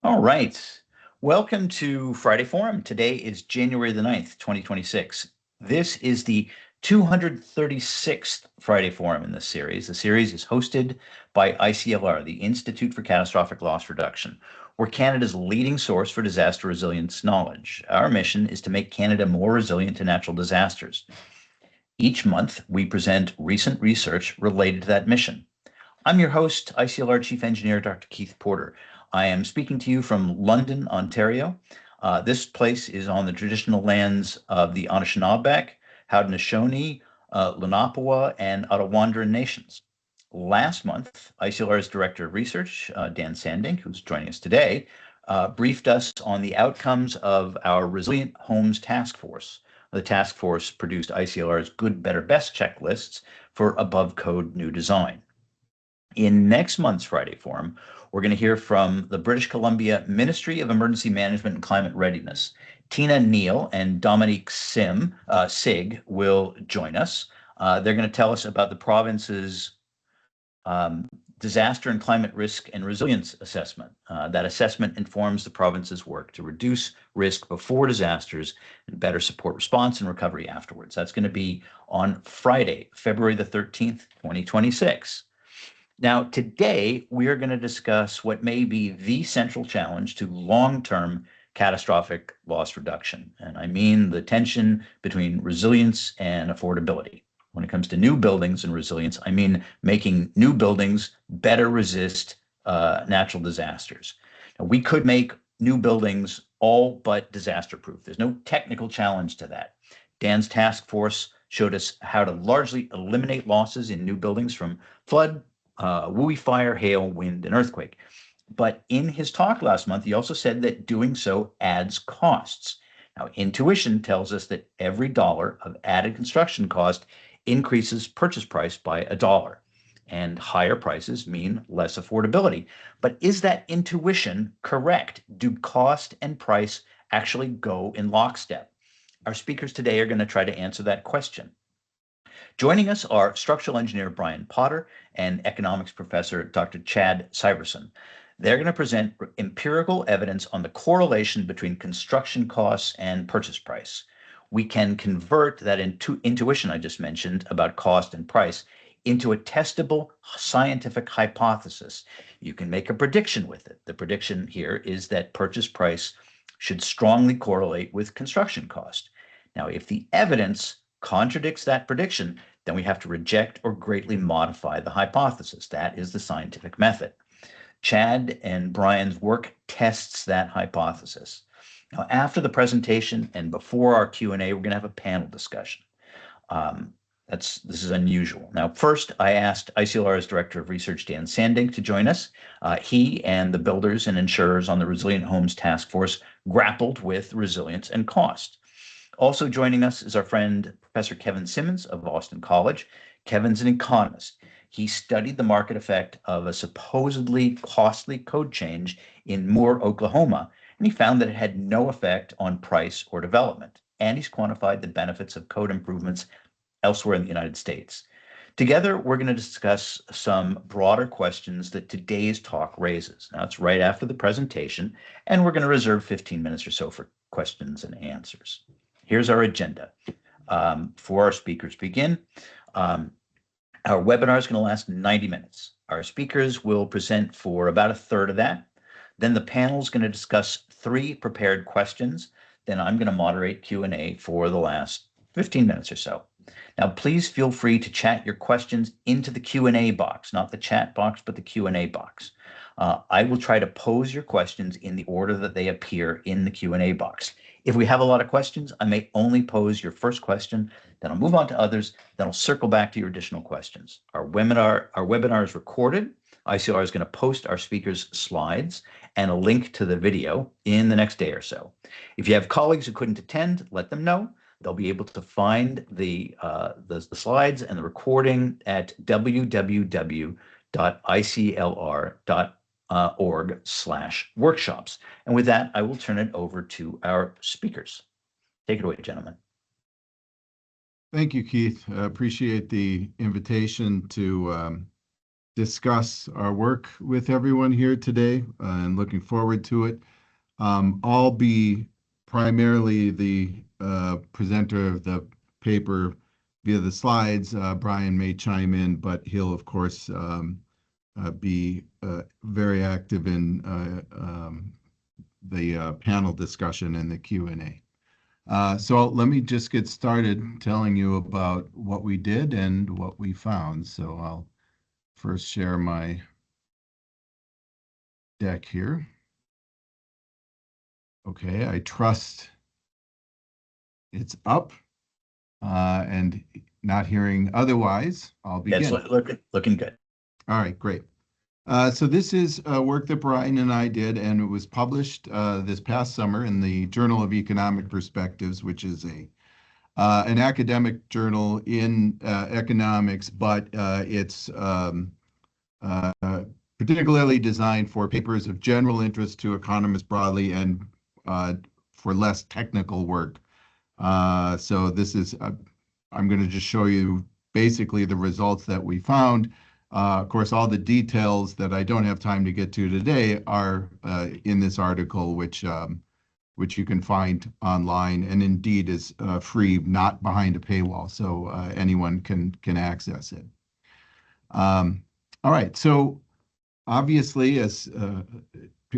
All right. Welcome to Friday Forum. Today is January the 9th, 2026. This is the 236th Friday Forum in this series. The series is hosted by ICLR, the Institute for Catastrophic Loss Reduction. We're Canada's leading source for disaster resilience knowledge. Our mission is to make Canada more resilient to natural disasters. Each month, we present recent research related to that mission. I'm your host, ICLR Chief Engineer, Dr. Keith Porter. I am speaking to you from London, Ontario. This place is on the traditional lands of the Anishinaabe, Haudenosaunee, Lenape, and Arawandran nations. Last month, ICLR's Director of Research, Dan Sandink, who's joining us today, briefed us on the outcomes of our Resilient Homes Task Force. The task force produced ICLR's Good, Better, Best checklists for above code new design. In next month's Friday Forum, we're going to hear from the British Columbia Ministry of Emergency Management and Climate Readiness. Tina Neal and Dominique Sig will join us. They're going to tell us about the province's disaster and climate risk and resilience assessment. That assessment informs the province's work to reduce risk before disasters and better support response and recovery afterwards. That's going to be on Friday, February the 13th, 2026. Now, today, we are going to discuss what may be the central challenge to long-term catastrophic loss reduction. And I mean the tension between resilience and affordability. When it comes to new buildings and resilience, I mean making new buildings better resist natural disasters. Now, we could make new buildings all but disaster-proof. There's no technical challenge to that. Dan's task force showed us how to largely eliminate losses in new buildings from flood, WUI fire, hail, wind, and earthquake. But in his talk last month, he also said that doing so adds costs. Now, intuition tells us that every dollar of added construction cost increases purchase price by $1, and higher prices mean less affordability. But is that intuition correct? Do cost and price actually go in lockstep? Our speakers today are going to try to answer that question. Joining us are structural engineer Brian Potter and economics professor Dr. Chad Syverson. They're going to present empirical evidence on the correlation between construction costs and purchase price. We can convert that intuition I just mentioned about cost and price into a testable scientific hypothesis. You can make a prediction with it. The prediction here is that purchase price should strongly correlate with construction cost. Now, if the evidence contradicts that prediction, then we have to reject or greatly modify the hypothesis. That is the scientific method. Chad and Brian's work tests that hypothesis. Now, after the presentation and before our Q&A, we're going to have a panel discussion. This is unusual. Now, first, I asked ICLR's Director of Research, Dan Sandink, to join us. He and the builders and insurers on the Resilient Homes Task Force grappled with resilience and cost. Also joining us is our friend, Professor Kevin Simmons of Boston College. Kevin's an economist. He studied the market effect of a supposedly costly code change in Moore, Oklahoma, and he found that it had no effect on price or development. And he's quantified the benefits of code improvements elsewhere in the United States. Together, we're going to discuss some broader questions that today's talk raises. Now, it's right after the presentation, and we're going to reserve 15 minutes or so for questions and answers. Here's our agenda. Before our speakers begin, our webinar is going to last 90 minutes. Our speakers will present for about a third of that. Then the panel is going to discuss 3 prepared questions. Then I'm going to moderate Q&A for the last 15 minutes or so. Now, please feel free to chat your questions into the Q&A box, not the chat box, but the Q&A box. I will try to pose your questions in the order that they appear in the Q&A box. If we have a lot of questions, I may only pose your first question, then I'll move on to others, then I'll circle back to your additional questions. Our webinar is recorded. ICLR is going to post our speakers' slides and a link to the video in the next day or so. If you have colleagues who couldn't attend, let them know. They'll be able to find the slides and the recording at www.iclr.org/workshops. And with that, I will turn it over to our speakers. Take it away, gentlemen. Thank you, Keith. I appreciate the invitation to discuss our work with everyone here today and looking forward to it. I'll be primarily the presenter of the paper via the slides. Brian may chime in, but he'll, of course, be very active in the panel discussion and the Q&A. So let me just get started telling you about what we did and what we found. So I'll first share my deck here. Okay, I trust it's up and not hearing otherwise. I'll begin. It's looking good. All right, great. So this is work that Brian and I did, and it was published this past summer in the Journal of Economic Perspectives, which is an academic journal in economics, but it's uh, particularly designed for papers of general interest to economists broadly and for less technical work. So this is, I'm going to just show you basically the results that we found. Of course, all the details that I don't have time to get to today are in this article, which you can find online and indeed is free, not behind a paywall, so anyone can access it. All right, so obviously, as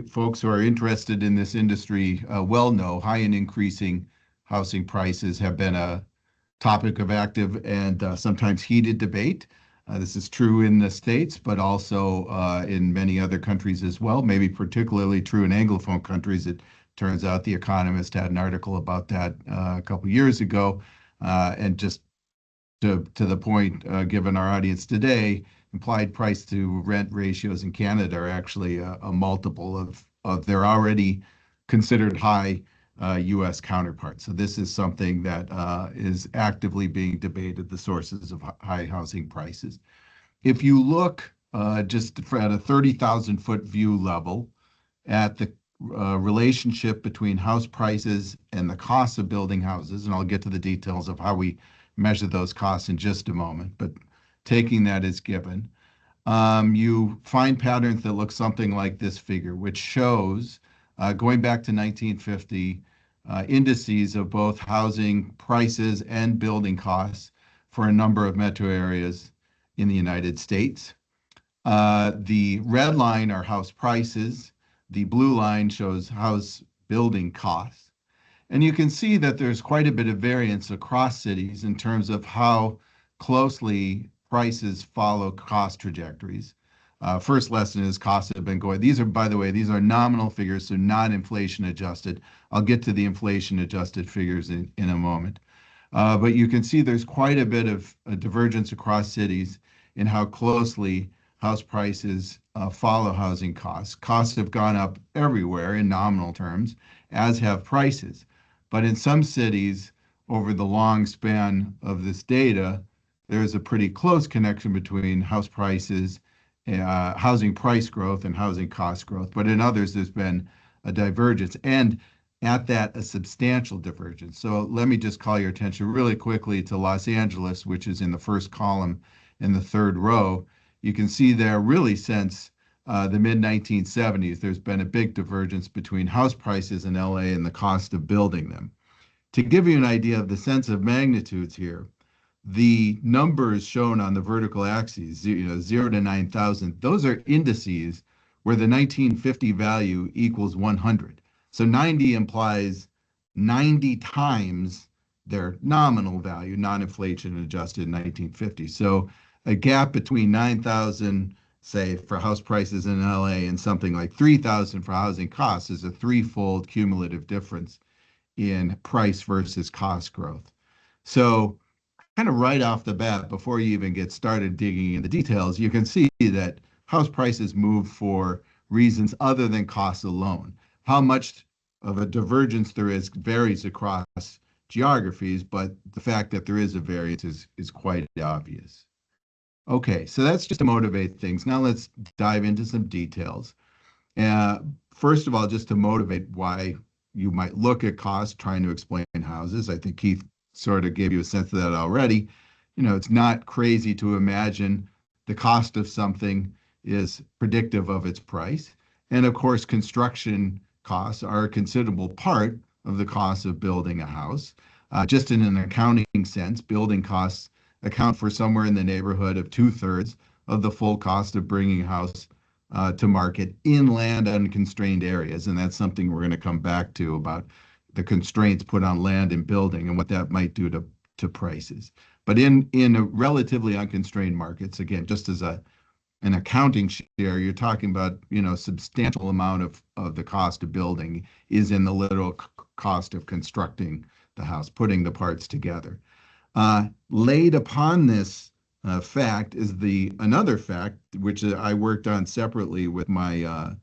folks who are interested in this industry well know, high and increasing housing prices have been a topic of active and sometimes heated debate. This is true in the States, but also in many other countries as well, maybe particularly true in Anglophone countries. It turns out The Economist had an article about that a couple years ago. And just to the point, given our audience today, implied price to rent ratios in Canada are actually a multiple of their already considered high US counterparts. So this is something that is actively being debated, the sources of high housing prices. If you look just at a 30,000 foot view level at the relationship between house prices and the cost of building houses, and I'll get to the details of how we measure those costs in just a moment, but taking that as given, you find patterns that look something like this figure, which shows going back to 1950, indices of both housing prices and building costs for a number of metro areas in the United States. The red line are house prices. The blue line shows house building costs. And you can see that there's quite a bit of variance across cities in terms of how closely prices follow cost trajectories. First lesson is costs have been going. These are, by the way, these are nominal figures, so not inflation adjusted. I'll get to the inflation adjusted figures in a moment. But you can see there's quite a bit of a divergence across cities in how closely house prices follow housing costs. Costs have gone up everywhere in nominal terms, as have prices. But in some cities, over the long span of this data, there's a pretty close connection between house prices, housing price growth, and housing cost growth. But in others, there's been a divergence, and at that, a substantial divergence. So let me just call your attention really quickly to Los Angeles, which is in the first column in the third row. You can see there really since the mid-1970s, there's been a big divergence between house prices in LA and the cost of building them. To give you an idea of the sense of magnitudes here, the numbers shown on the vertical axes, 0 to 9,000, those are indices where the 1950 value equals 100. So 90 implies 90 times their nominal value, non-inflation adjusted in 1950. So a gap between 9,000, say, for house prices in LA and something like 3,000 for housing costs is a threefold cumulative difference in price versus cost growth. So kind of right off the bat, before you even get started digging in the details, you can see that house prices move for reasons other than costs alone. How much of a divergence there is varies across geographies, but the fact that there is a variance is quite obvious. Okay, so that's just to motivate things. Now let's dive into some details. First of all, just to motivate why you might look at cost trying to explain houses. I think Keith sort of gave you a sense of that already. It's not crazy to imagine the cost of something is predictive of its price. And of course, construction costs are a considerable part of the cost of building a house. Just in an accounting sense, building costs account for somewhere in the neighborhood of 2/3 of the full cost of bringing a house to market in land unconstrained areas. And that's something we're going to come back to about the constraints put on land and building and what that might do to prices. But in a relatively unconstrained markets, again, just as an accounting share, you're talking about, substantial amount of the cost of building is in the literal cost of constructing the house, putting the parts together. Laid upon this fact is another fact, which I worked on separately with my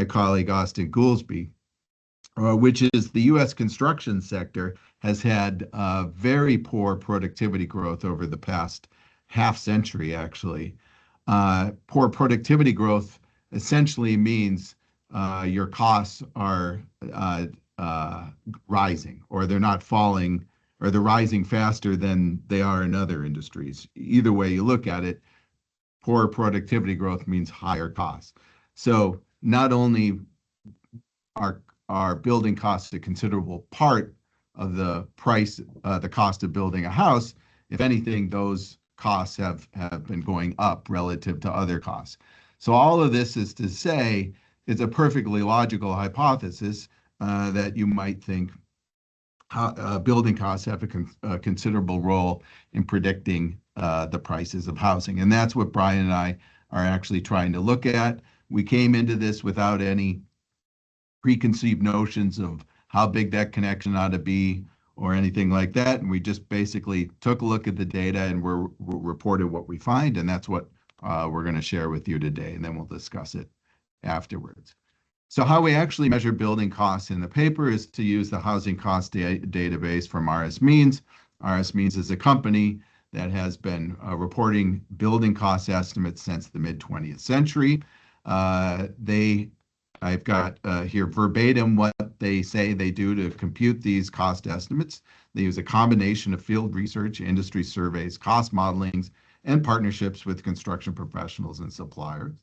colleague Austin Goolsby, which is the U.S. construction sector has had very poor productivity growth over the past half century, actually. Poor productivity growth essentially means your costs are rising, or they're not falling, or they're rising faster than they are in other industries. Either way you look at it, poor productivity growth means higher costs. So not only are building costs a considerable part of the price, the cost of building a house, if anything, those costs have been going up relative to other costs. So all of this is to say it's a perfectly logical hypothesis that you might think building costs have a considerable role in predicting the prices of housing. And that's what Brian and I are actually trying to look at. We came into this without any preconceived notions of how big that connection ought to be or anything like that. And we just basically took a look at the data and we're reported what we find. And that's what we're going to share with you today. And then we'll discuss it afterwards. So how we actually measure building costs in the paper is to use the housing cost database from RS Means. RS Means is a company that has been reporting building cost estimates since the mid-20th century. I've got here verbatim what they say they do to compute these cost estimates. They use a combination of field research, industry surveys, cost modelings, and partnerships with construction professionals and suppliers.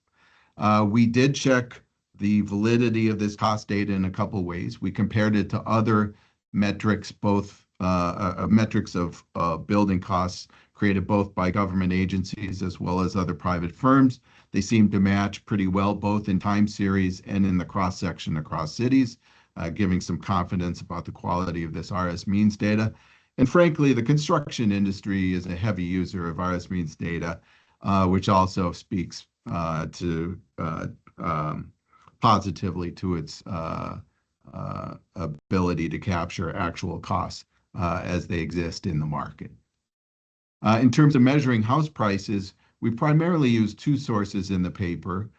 We did check the validity of this cost data in a couple ways. We compared it to other metrics, both metrics of building costs created both by government agencies as well as other private firms. They seem to match pretty well, both in time series and in the cross-section across cities, giving some confidence about the quality of this RS Means data. And frankly, the construction industry is a heavy user of RS Means data, which also speaks positively to its ability to capture actual costs as they exist in the market. In terms of measuring house prices, we primarily use two sources in the paper.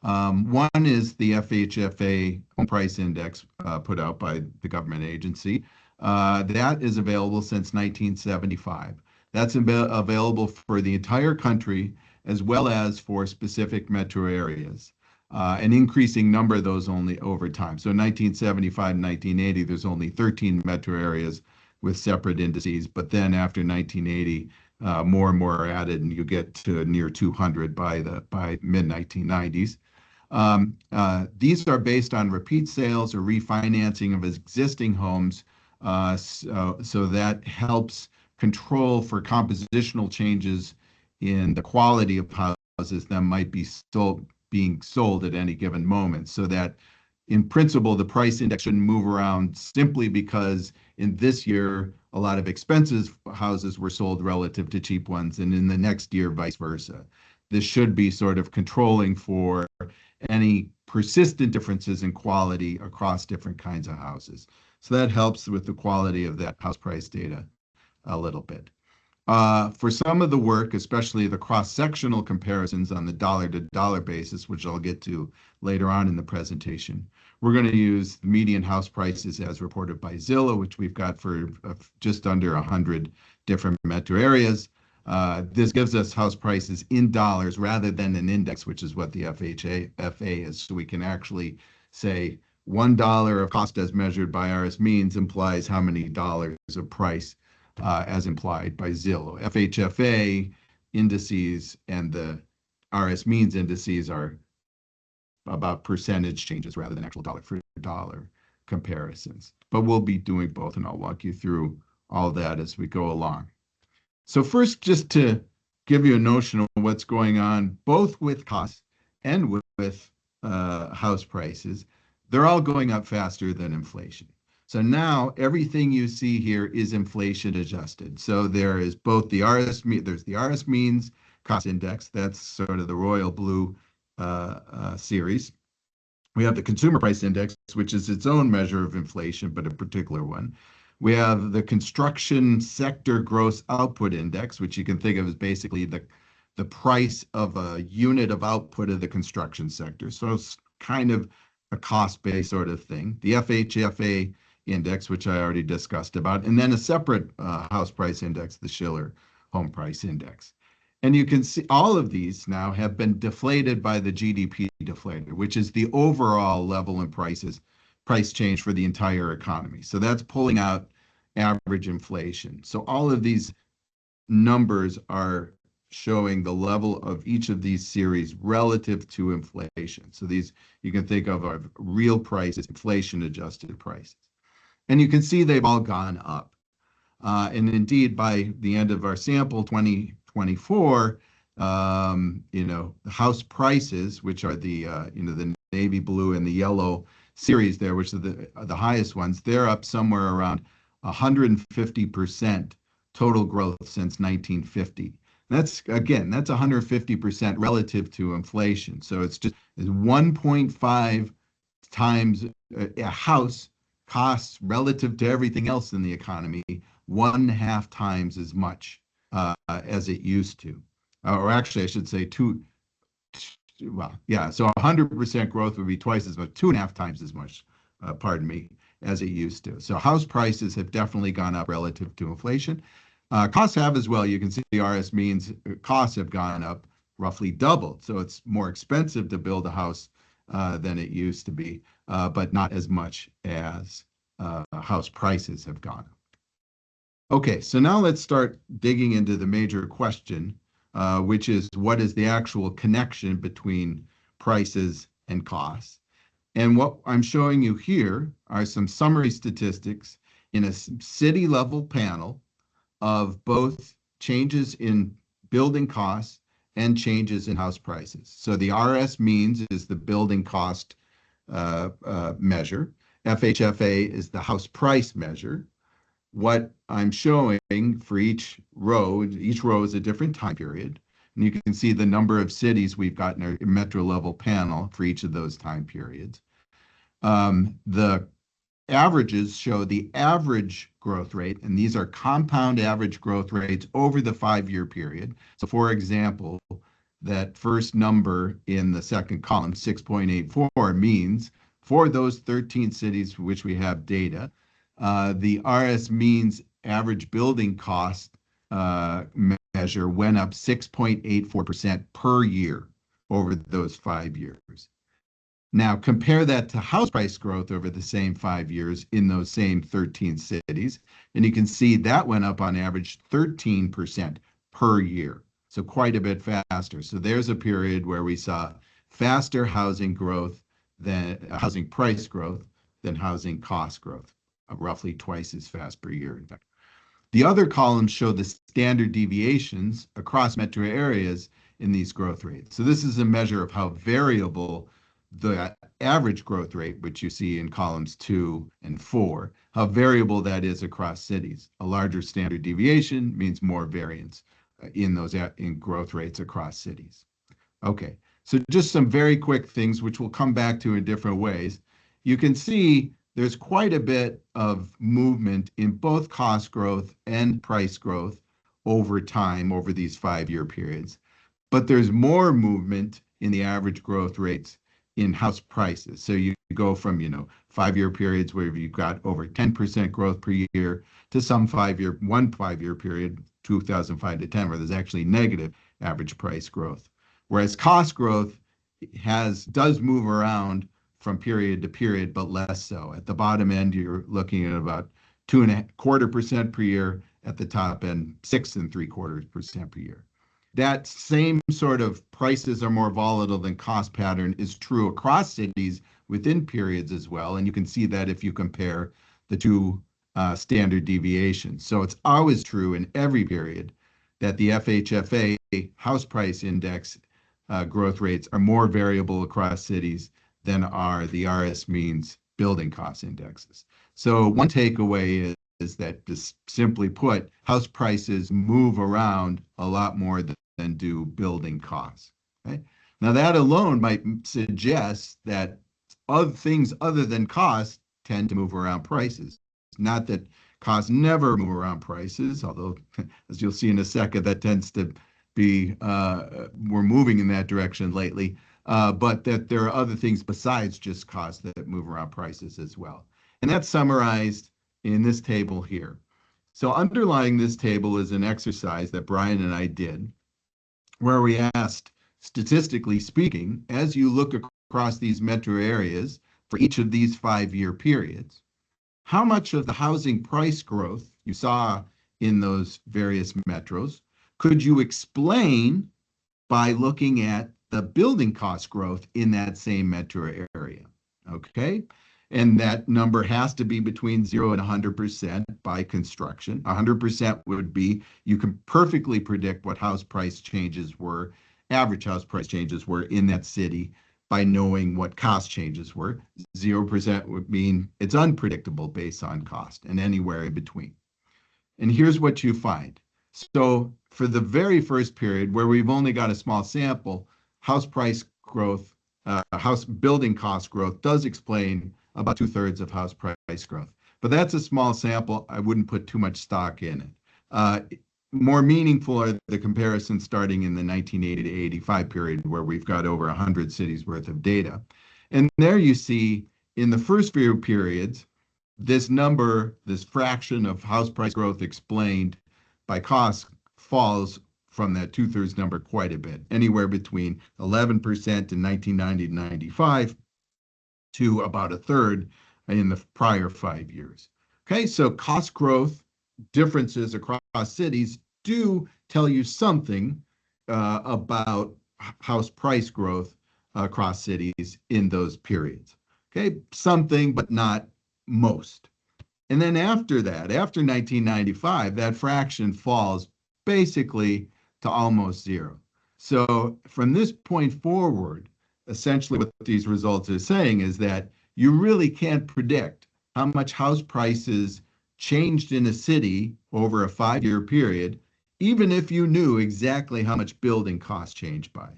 One is the FHFA Home Price Index put out by the government agency. That is available since 1975. That's available for the entire country as well as for specific metro areas. An increasing number of those only over time. So in 1975 and 1980, there's only 13 metro areas with separate indices. But then after 1980, more and more are added, and you get to near 200 by mid-1990s. These are based on repeat sales or refinancing of existing homes, so that helps control for compositional changes in the quality of houses that might be being sold at any given moment, so that in principle, the price index shouldn't move around simply because in this year, a lot of expensive houses were sold relative to cheap ones, and in the next year, vice versa. This should be sort of controlling for any persistent differences in quality across different kinds of houses. So that helps with the quality of that house price data a little bit. For some of the work, especially the cross-sectional comparisons on the dollar-to-dollar basis, which I'll get to later on in the presentation, we're going to use median house prices as reported by Zillow, which we've got for just under 100 different metro areas. This gives us house prices in dollars rather than an index, which is what the FHFA is. So we can actually say $1 of cost as measured by RS Means implies how many dollars of price as implied by Zillow. FHFA indices and the RS means indices are about percentage changes rather than actual dollar for dollar comparisons. But we'll be doing both, and I'll walk you through all that as we go along. So first, just to give you a notion of what's going on, both with costs and with house prices, they're all going up faster than inflation. So now everything you see here is inflation adjusted. So there is both the there's the RS means cost index, that's sort of the royal blue series. We have the consumer price index, which is its own measure of inflation, but a particular one. We have the construction sector gross output index, which you can think of as basically the price of a unit of output of the construction sector. So it's kind of a cost-based sort of thing. The FHFA index, which I already discussed about, and then a separate house price index, the Schiller home price index. And you can see all of these now have been deflated by the GDP deflator, which is the overall level in price change for the entire economy. So that's pulling out average inflation. So all of these numbers are showing the level of each of these series relative to inflation. So these you can think of real prices, inflation adjusted prices. And you can see they've all gone up. And indeed, by the end of our sample, 2024, the house prices, which are the navy blue and the yellow series there, which are the highest ones, they're up somewhere around 150% total growth since 1950. That's 150% relative to inflation. So it's 1.5 times a house costs relative to everything else in the economy, 1.5 times as much as it used to. Or actually, I should say so 100% growth would be twice as much, 2.5 times as much, as it used to. So house prices have definitely gone up relative to inflation. Costs have as well. You can see the RS means costs have gone up roughly doubled. So it's more expensive to build a house than it used to be, but not as much as house prices have gone up. Okay, so now let's start digging into the major question, which is what is the actual connection between prices and costs? And what I'm showing you here are some summary statistics in a city level panel of both changes in building costs and changes in house prices. So the RS means is the building cost measure. FHFA is the house price measure. What I'm showing for each row is a different time period. And you can see the number of cities we've got in our metro level panel for each of those time periods. The averages show the average growth rate, and these are compound average growth rates over the 5-year period. So for example, that first number in the second column, 6.84, means for those 13 cities for which we have data, the RS means average building cost measure went up 6.84% per year over those 5 years. Now compare that to house price growth over the same 5 years in those same 13 cities, and you can see that went up on average 13% per year. So quite a bit faster. So there's a period where we saw faster housing price growth than housing cost growth, roughly twice as fast per year, in fact. The other columns show the standard deviations across metro areas in these growth rates. So this is a measure of how variable the average growth rate, which you see in columns 2 and 4, how variable that is across cities. A larger standard deviation means more variance in growth rates across cities. Okay, so just some very quick things, which we'll come back to in different ways. You can see there's quite a bit of movement in both cost growth and price growth over time, over these 5-year periods. But there's more movement in the average growth rates in house prices. So you go from, 5-year periods where you've got over 10% growth per year to some 5-year period, 2005 to 10, where there's actually negative average price growth. Whereas cost growth does move around from period to period, but less so. At the bottom end, you're looking at about 2.25% per year. At the top end, 6.75% per year. that same sort of prices are more volatile than cost pattern is true across cities within periods as well. And you can see that if you compare the two standard deviations. So it's always true in every period that the FHFA house price index growth rates are more variable across cities than are the RS means building cost indexes. So one takeaway is that, just simply put, house prices move around a lot more than do building costs. Okay? Now that alone might suggest that other things other than costs tend to move around prices. Not that costs never move around prices, although as you'll see in a second, that tends to be, we're moving in that direction lately, but that there are other things besides just costs that move around prices as well. And that's summarized in this table here. So underlying this table is an exercise that Brian and I did, where we asked, statistically speaking, as you look across these metro areas for each of these 5-year periods, how much of the housing price growth you saw in those various metros could you explain by looking at the building cost growth in that same metro area? Okay. And that number has to be between 0 and 100% by construction. 100% would be you can perfectly predict what house price changes were, average house price changes were in that city by knowing what cost changes were. 0% would mean it's unpredictable based on cost, and anywhere in between. And here's what you find. So for the very first period, where we've only got a small sample, house price growth, house building cost growth does explain about 2/3 of house price growth. But that's a small sample. I wouldn't put too much stock in it. More meaningful are the comparisons starting in the 1980 to 85 period, where we've got over 100 cities worth of data. And there you see in the first few periods, this number, this fraction of house price growth explained by cost falls from that 2/3 number quite a bit, anywhere between 11% in 1990 to 95 to about 1/3 in the prior 5 years. Okay, so cost growth differences across cities do tell you something about house price growth across cities in those periods. Okay, something, but not most. And then after that, after 1995, that fraction falls basically to almost 0. So from this point forward, essentially what these results are saying is that you really can't predict how much house prices changed in a city over a 5-year period, even if you knew exactly how much building costs changed by.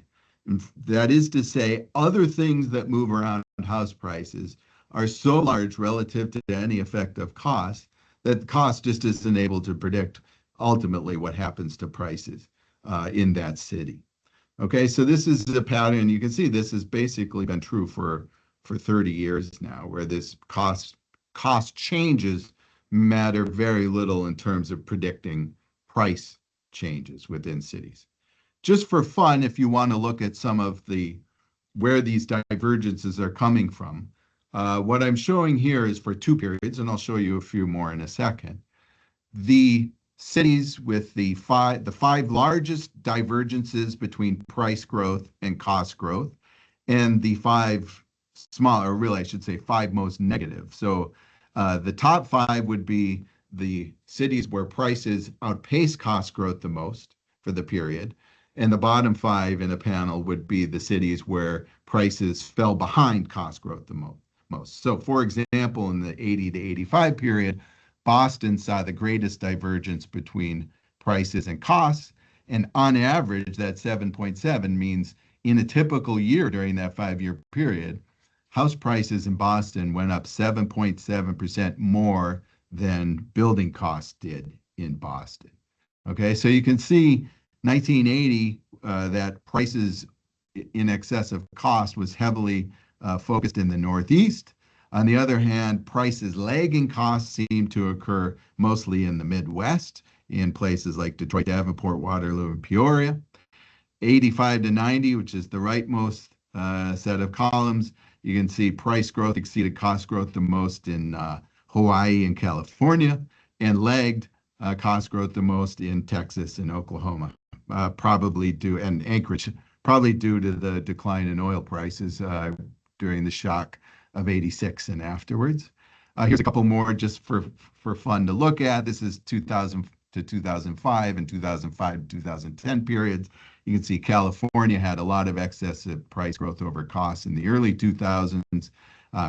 And that is to say, other things that move around house prices are so large relative to any effect of cost that cost just isn't able to predict ultimately what happens to prices in that city. Okay, so this is the pattern. You can see this has basically been true for 30 years now, where this cost changes matter very little in terms of predicting price changes within cities. Just for fun, if you want to look at some of where these divergences are coming from, what I'm showing here is for 2 periods, and I'll show you a few more in a second. The cities with the five largest divergences between price growth and cost growth, and the 5 smaller, really I should say 5 most negative. So the top 5 would be the cities where prices outpace cost growth the most for the period, and the bottom 5 in the panel would be the cities where prices fell behind cost growth the most. So for example, in the 80 to 85 period, Boston saw the greatest divergence between prices and costs. And on average, that 7.7 means in a typical year during that 5-year period, house prices in Boston went up 7.7% more than building costs did in Boston. Okay, so you can see 1980, that prices in excess of cost was heavily focused in the Northeast. On the other hand, prices lagging costs seem to occur mostly in the Midwest, in places like Detroit, Davenport, Waterloo, and Peoria. 85 to 90, which is the rightmost set of columns, you can see price growth exceeded cost growth the most in Hawaii and California, and lagged cost growth the most in Texas and Oklahoma. probably due, and Anchorage, probably due to the decline in oil prices during the shock of '86 and afterwards. Here's a couple more just for fun to look at. This is 2000 to 2005 and 2005 to 2010 periods. You can see California had a lot of excessive price growth over costs in the early 2000s.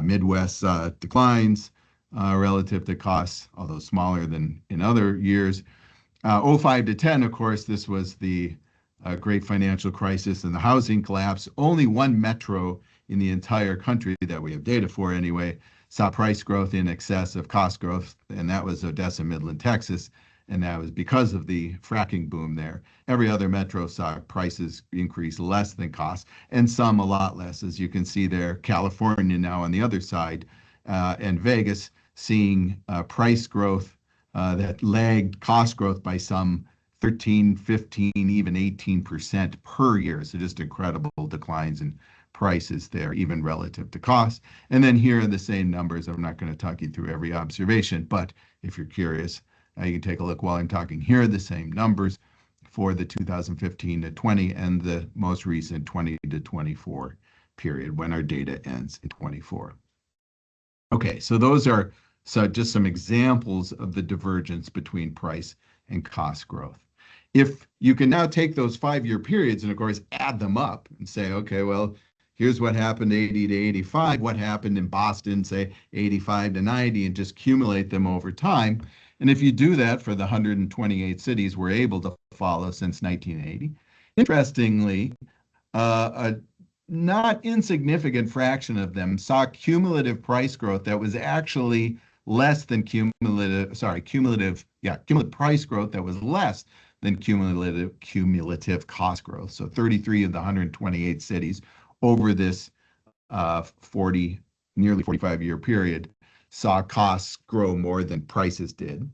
Midwest declines relative to costs, although smaller than in other years. '05 to 10, of course, this was the great financial crisis and the housing collapse. Only one metro in the entire country that we have data for anyway saw price growth in excess of cost growth, and that was Odessa, Midland, Texas, and that was because of the fracking boom there. Every other metro saw prices increase less than costs, and some a lot less, as you can see there. California now on the other side, and Vegas seeing price growth that lagged cost growth by some 13, 15, even 18% per year. So just incredible declines in prices there, even relative to costs. And then here are the same numbers. I'm not going to talk you through every observation, but if you're curious, you can take a look while I'm talking. Here are the same numbers for the 2015 to 20 and the most recent 20 to 24 period when our data ends in 24. Okay, so those are just some examples of the divergence between price and cost growth. If you can now take those 5-year periods and, of course, add them up and say, okay, well, here's what happened 80 to 85, what happened in Boston, say 85 to 90, and just accumulate them over time. And if you do that for the 128 cities we're able to follow since 1980, interestingly, a not insignificant fraction of them saw cumulative price growth that was actually less than cumulative price growth that was less than cumulative cost growth. So 33 of the 128 cities over this nearly 45-year period saw costs grow more than prices did.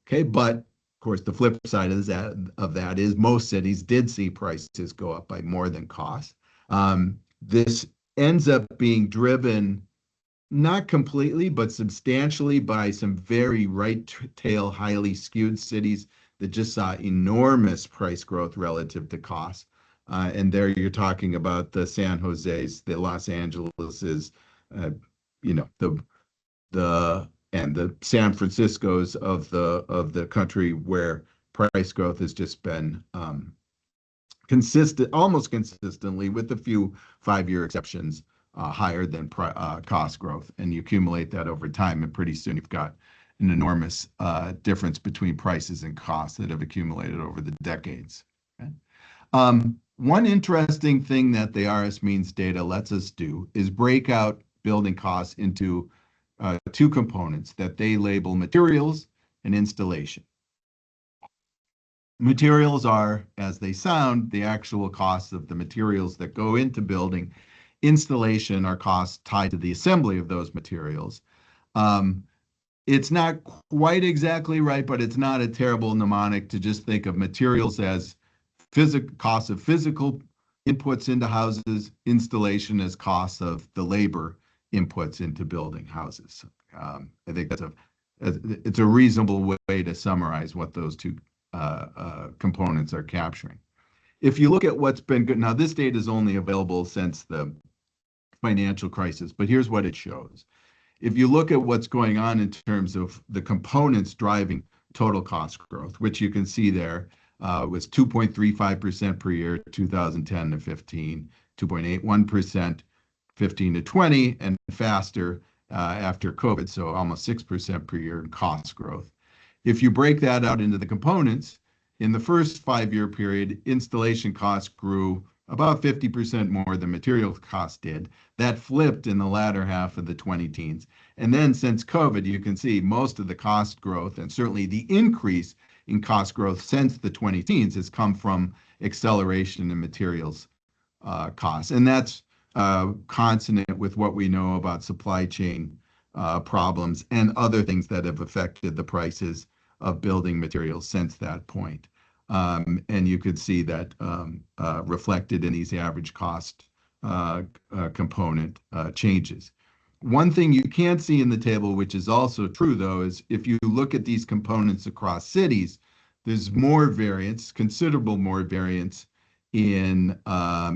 Okay, but of course the flip side of that is most cities did see prices go up by more than costs. This ends up being driven not completely, but substantially by some very right tail, highly skewed cities that just saw enormous price growth relative to cost. And there you're talking about the San Jose's, the Los Angeles's, and the San Franciscos of the country, where price growth has just been consistent, almost consistently, with a few 5-year exceptions, higher than cost growth. And you accumulate that over time, and pretty soon you've got an enormous difference between prices and costs that have accumulated over the decades. Okay? One interesting thing that the RS means data lets us do is break out building costs into two components that they label materials and installation. Materials are, as they sound, the actual costs of the materials that go into building. Installation are costs tied to the assembly of those materials. It's not quite exactly right, but it's not a terrible mnemonic to just think of materials as costs of physical inputs into houses, installation as costs of the labor inputs into building houses. I think it's a reasonable way to summarize what those two components are capturing. If you look at what's been good, now this data is only available since the financial crisis, but here's what it shows. If you look at what's going on in terms of the components driving total cost growth, which you can see there, was 2.35% per year, 2010 to 15, 2.81%, 15 to 20, and faster after COVID, so almost 6% per year in cost growth. If you break that out into the components, in the first 5-year period, installation costs grew about 50% more than material costs did. That flipped in the latter half of the 2010s. And then since COVID, you can see most of the cost growth, and certainly the increase in cost growth since the 2010s, has come from acceleration in materials costs. And that's consonant with what we know about supply chain problems and other things that have affected the prices of building materials since that point. And you could see that reflected in these average cost component changes. One thing you can't see in the table, which is also true, though, is if you look at these components across cities, there's more variance, considerable more variance in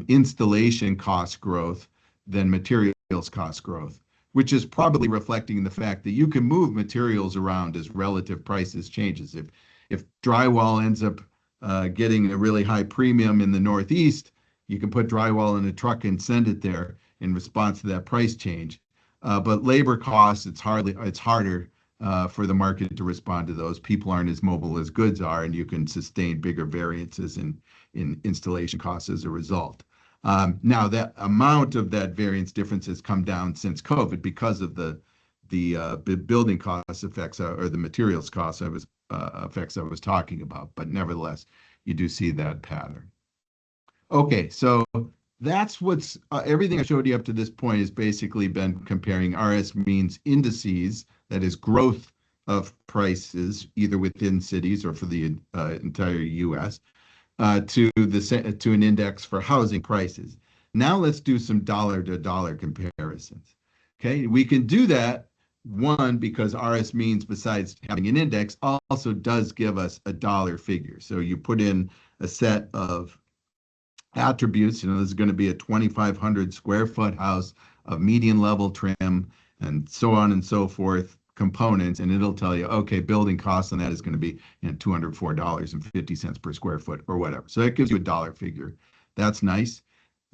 installation cost growth than materials cost growth, which is probably reflecting the fact that you can move materials around as relative prices changes. If drywall ends up getting a really high premium in the Northeast, you can put drywall in a truck and send it there in response to that price change. But labor costs, it's harder for the market to respond to those. People aren't as mobile as goods are, and you can sustain bigger variances in installation costs as a result. Now, that amount of that variance difference has come down since COVID because of the building cost effects or the materials cost effects I was talking about. But nevertheless, you do see that pattern. Okay, so that's what's everything I showed you up to this point has basically been comparing RS means indices, that is growth of prices either within cities or for the entire U.S. To an index for housing prices. Now let's do some dollar-to-dollar comparisons. Okay, we can do that, one, because RS means, besides having an index, also does give us a dollar figure. So you put in a set of attributes. This is going to be a 2,500 square foot house of median level trim and so on and so forth components, and it'll tell you, okay, building costs on that is going to be $204.50 per square foot or whatever. So that gives you a dollar figure. That's nice.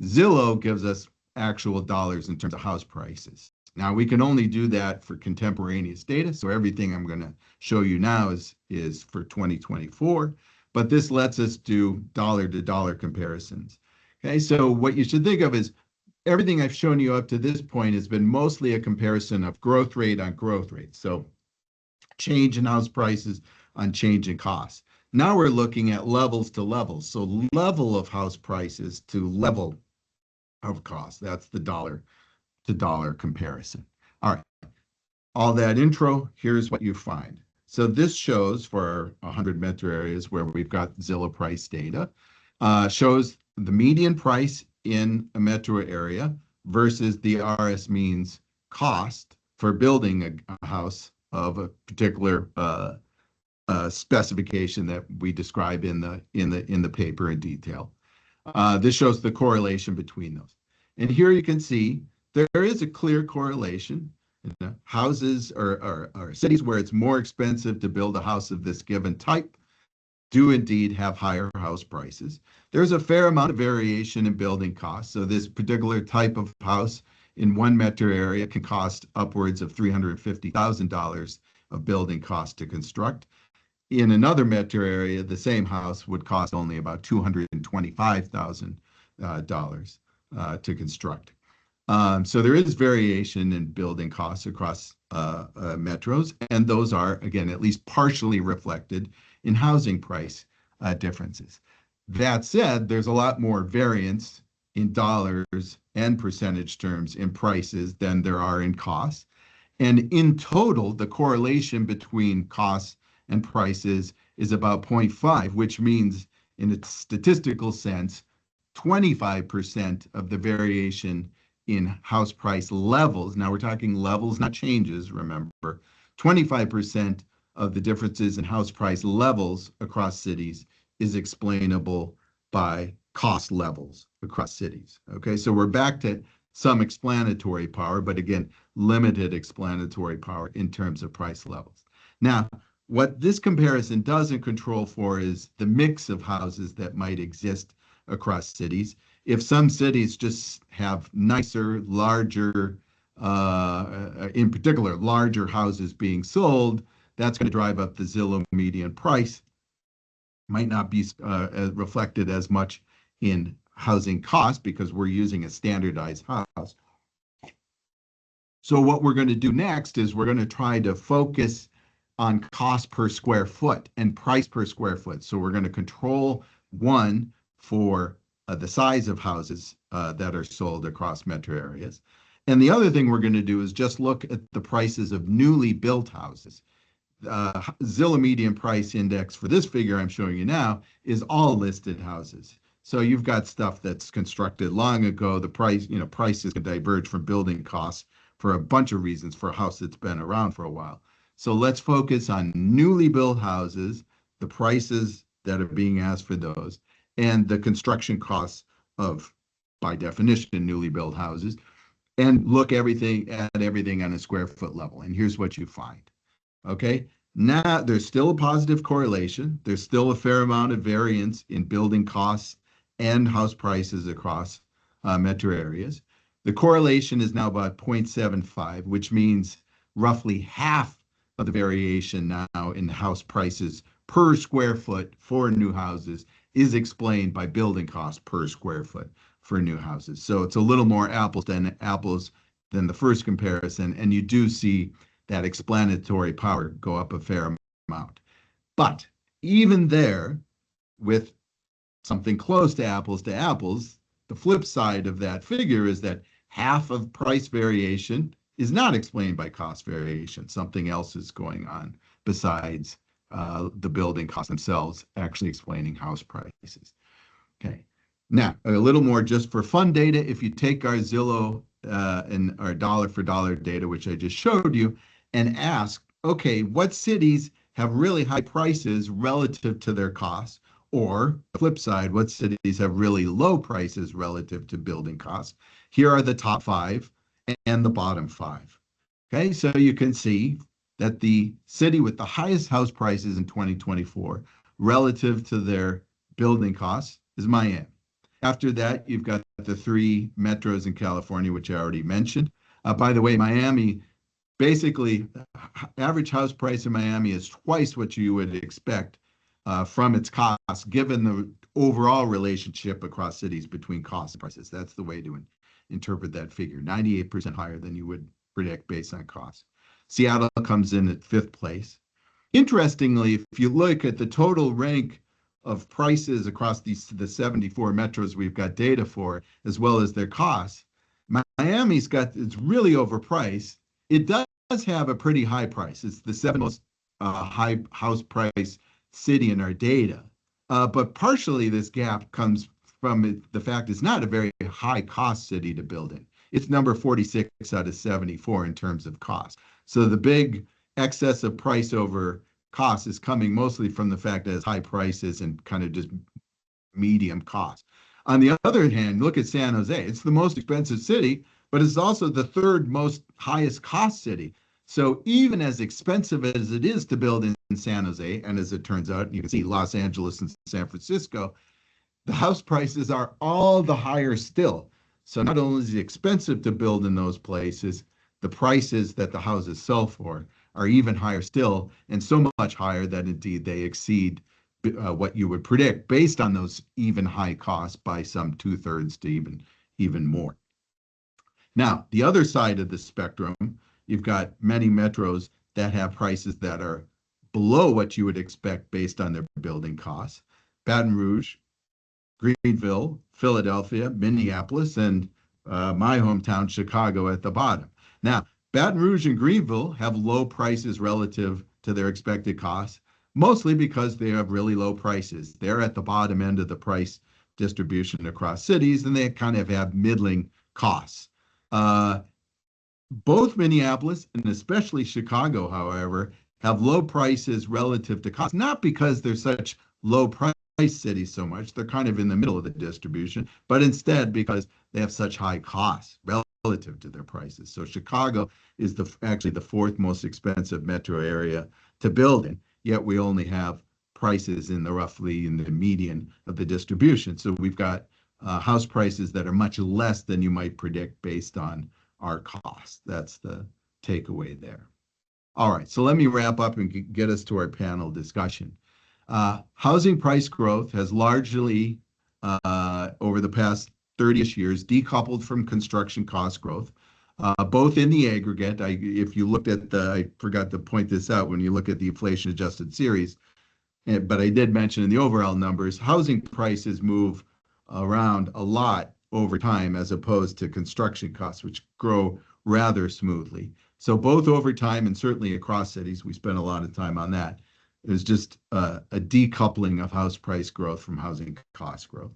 Zillow gives us actual dollars in terms of house prices. Now we can only do that for contemporaneous data. So everything I'm going to show you now is for 2024, but this lets us do dollar-to-dollar comparisons. Okay, so what you should think of is everything I've shown you up to this point has been mostly a comparison of growth rate on growth rate. So change in house prices on change in costs. Now we're looking at levels to levels. So level of house prices to level of cost. That's the dollar to dollar comparison. All right, all that intro, here's what you find. So this shows for 100 metro areas where we've got Zillow price data, shows the median price in a metro area versus the RS means cost for building a house of a particular specification that we describe in the paper in detail. This shows the correlation between those. And here you can see there is a clear correlation. Houses or cities where it's more expensive to build a house of this given type do indeed have higher house prices. There's a fair amount of variation in building costs. So this particular type of house in one metro area can cost upwards of $350,000 of building cost to construct. In another metro area, the same house would cost only about $225,000 to construct. So there is variation in building costs across metros, and those are, again, at least partially reflected in housing price differences. That said, there's a lot more variance in dollars and percentage terms in prices than there are in costs. And in total, the correlation between costs and prices is about 0.5, which means in a statistical sense, 25% of the variation in house price levels, now we're talking levels, not changes, remember, 25% of the differences in house price levels across cities is explainable by cost levels across cities. Okay, so we're back to some explanatory power, but again, limited explanatory power in terms of price levels. Now, what this comparison doesn't control for is the mix of houses that might exist across cities. If some cities just have nicer, larger, in particular, larger houses being sold, that's going to drive up the Zillow median price. Might not be reflected as much in housing costs because we're using a standardized house. So what we're going to do next is we're going to try to focus on cost per square foot and price per square foot. So we're going to control one for the size of houses that are sold across metro areas. And the other thing we're going to do is just look at the prices of newly built houses. Zillow median price index for this figure I'm showing you now is all listed houses. So you've got stuff that's constructed long ago. The price, prices can diverge from building costs for a bunch of reasons for a house that's been around for a while. So let's focus on newly built houses the prices that are being asked for those, and the construction costs of, by definition, newly built houses, and look at everything on a square foot level. And here's what you find. Okay. Now there's still a positive correlation. There's still a fair amount of variance in building costs and house prices across metro areas. The correlation is now about 0.75, which means roughly half of the variation now in house prices per square foot for new houses is explained by building costs per square foot for new houses. So it's a little more apples than the first comparison, and you do see that explanatory power go up a fair amount. But even there, with something close to apples, the flip side of that figure is that half of price variation is not explained by cost variation. Something else is going on besides the building costs themselves actually explaining house prices. Okay. Now, a little more just for fun data. If you take our Zillow and our dollar for dollar data, which I just showed you, and ask, okay, what cities have really high prices relative to their costs? Or the flip side, what cities have really low prices relative to building costs? Here are the top 5 and the bottom 5. Okay, so you can see that the city with the highest house prices in 2024 relative to their building costs is Miami. After that, you've got the 3 metros in California, which I already mentioned. By the way, Miami, basically, average house price in Miami is twice what you would expect from its costs, given the overall relationship across cities between costs and prices. That's the way to interpret that figure, 98% higher than you would predict based on costs. Seattle comes in at 5th place. Interestingly, if you look at the total rank of prices across the 74 metros we've got data for, as well as their costs, it's really overpriced. It does have a pretty high price. It's the 7th most high house price city in our data. But partially this gap comes from the fact it's not a very high cost city to build in. It's number 46 out of 74 in terms of cost. So the big excess of price over cost is coming mostly from the fact that it's high prices and kind of just medium cost. On the other hand, look at San Jose. It's the most expensive city, but it's also the 3rd most highest cost city. So even as expensive as it is to build in San Jose, and as it turns out, you can see Los Angeles and San Francisco, the house prices are all the higher still. So not only is it expensive to build in those places, the prices that the houses sell for are even higher still, and so much higher that indeed they exceed what you would predict based on those even high costs by some 2/3 to even more. Now, the other side of the spectrum, you've got many metros that have prices that are below what you would expect based on their building costs. Baton Rouge, Greenville, Philadelphia, Minneapolis, and my hometown, Chicago, at the bottom. Now, Baton Rouge and Greenville have low prices relative to their expected costs, mostly because they have really low prices. They're at the bottom end of the price distribution across cities, and they kind of have middling costs. Both Minneapolis and especially Chicago, however, have low prices relative to costs, not because they're such low price cities so much, they're kind of in the middle of the distribution, but instead because they have such high costs relative to their prices. So Chicago is actually the 4th most expensive metro area to build in, yet we only have prices roughly in the median of the distribution. So we've got house prices that are much less than you might predict based on our costs. That's the takeaway there. All right, so let me wrap up and get us to our panel discussion. Housing price growth has largely, over the past 30-ish years, decoupled from construction cost growth, both in the aggregate. If you looked at I forgot to point this out when you look at the inflation-adjusted series, but I did mention in the overall numbers, housing prices move around a lot over time as opposed to construction costs, which grow rather smoothly. So both over time and certainly across cities, we spend a lot of time on that. There's just a decoupling of house price growth from housing cost growth.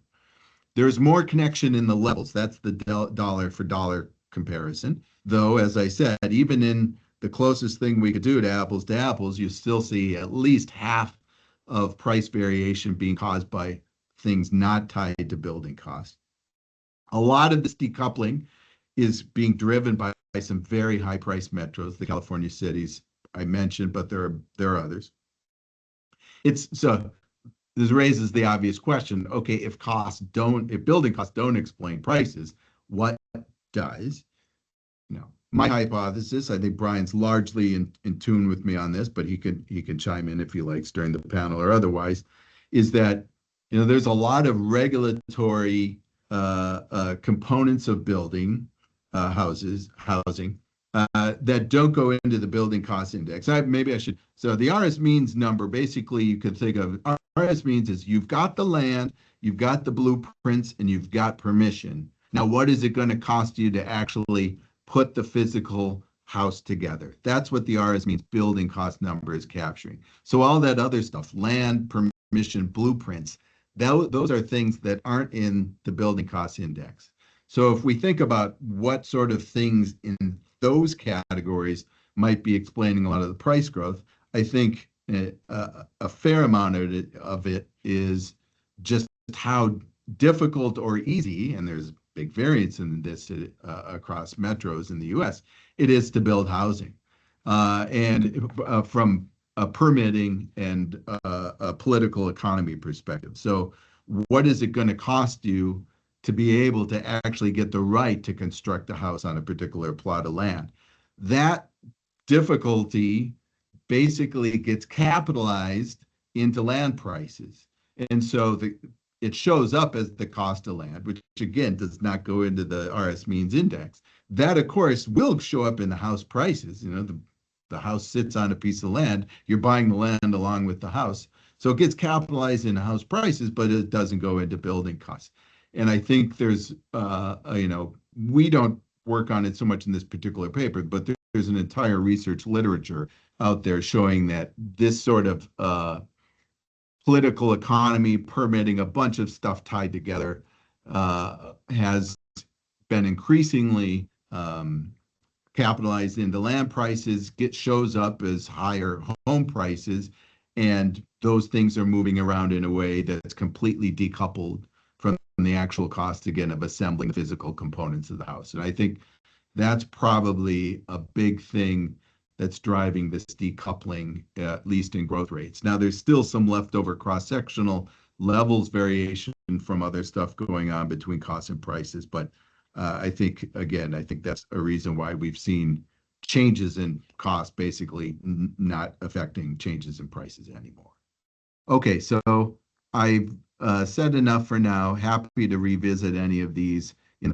There's more connection in the levels. That's the dollar for dollar comparison. Though, as I said, even in the closest thing we could do to apples, you still see at least half of price variation being caused by things not tied to building costs. A lot of this decoupling is being driven by some very high price metros, the California cities I mentioned, but there are others. So this raises the obvious question, okay, if building costs don't explain prices, what does? My hypothesis, I think Brian's largely in tune with me on this, but he can chime in if he likes during the panel or otherwise, is that there's a lot of regulatory components of building housing that don't go into the building cost index. So the RS means number, basically you could think of RS means is you've got the land, you've got the blueprints, and you've got permission. Now, what is it going to cost you to actually put the physical house together? That's what the RS means building cost number is capturing. So all that other stuff, land, permission, blueprints, those are things that aren't in the building cost index. So if we think about what sort of things in those categories might be explaining a lot of the price growth, I think a fair amount of it is just how difficult or easy, and there's big variance in this across metros in the US, it is to build housing. And from a permitting and a political economy perspective. So what is it going to cost you to be able to actually get the right to construct a house on a particular plot of land? That difficulty basically gets capitalized into land prices. And so it shows up as the cost of land, which again does not go into the RS means index. That, of course, will show up in the house prices. The house sits on a piece of land. You're buying the land along with the house. So it gets capitalized in house prices, but it doesn't go into building costs. And I think there's, we don't work on it so much in this particular paper, but there's an entire research literature out there showing that this sort of political economy, permitting, a bunch of stuff tied together, has been increasingly capitalized into land prices, shows up as higher home prices, and those things are moving around in a way that's completely decoupled from the actual cost, again, of assembling the physical components of the house. And I think that's probably a big thing that's driving this decoupling, at least in growth rates. Now, there's still some leftover cross-sectional levels variation from other stuff going on between costs and prices. But I think that's a reason why we've seen changes in cost basically not affecting changes in prices anymore. Okay, so I've said enough for now. Happy to revisit any of these in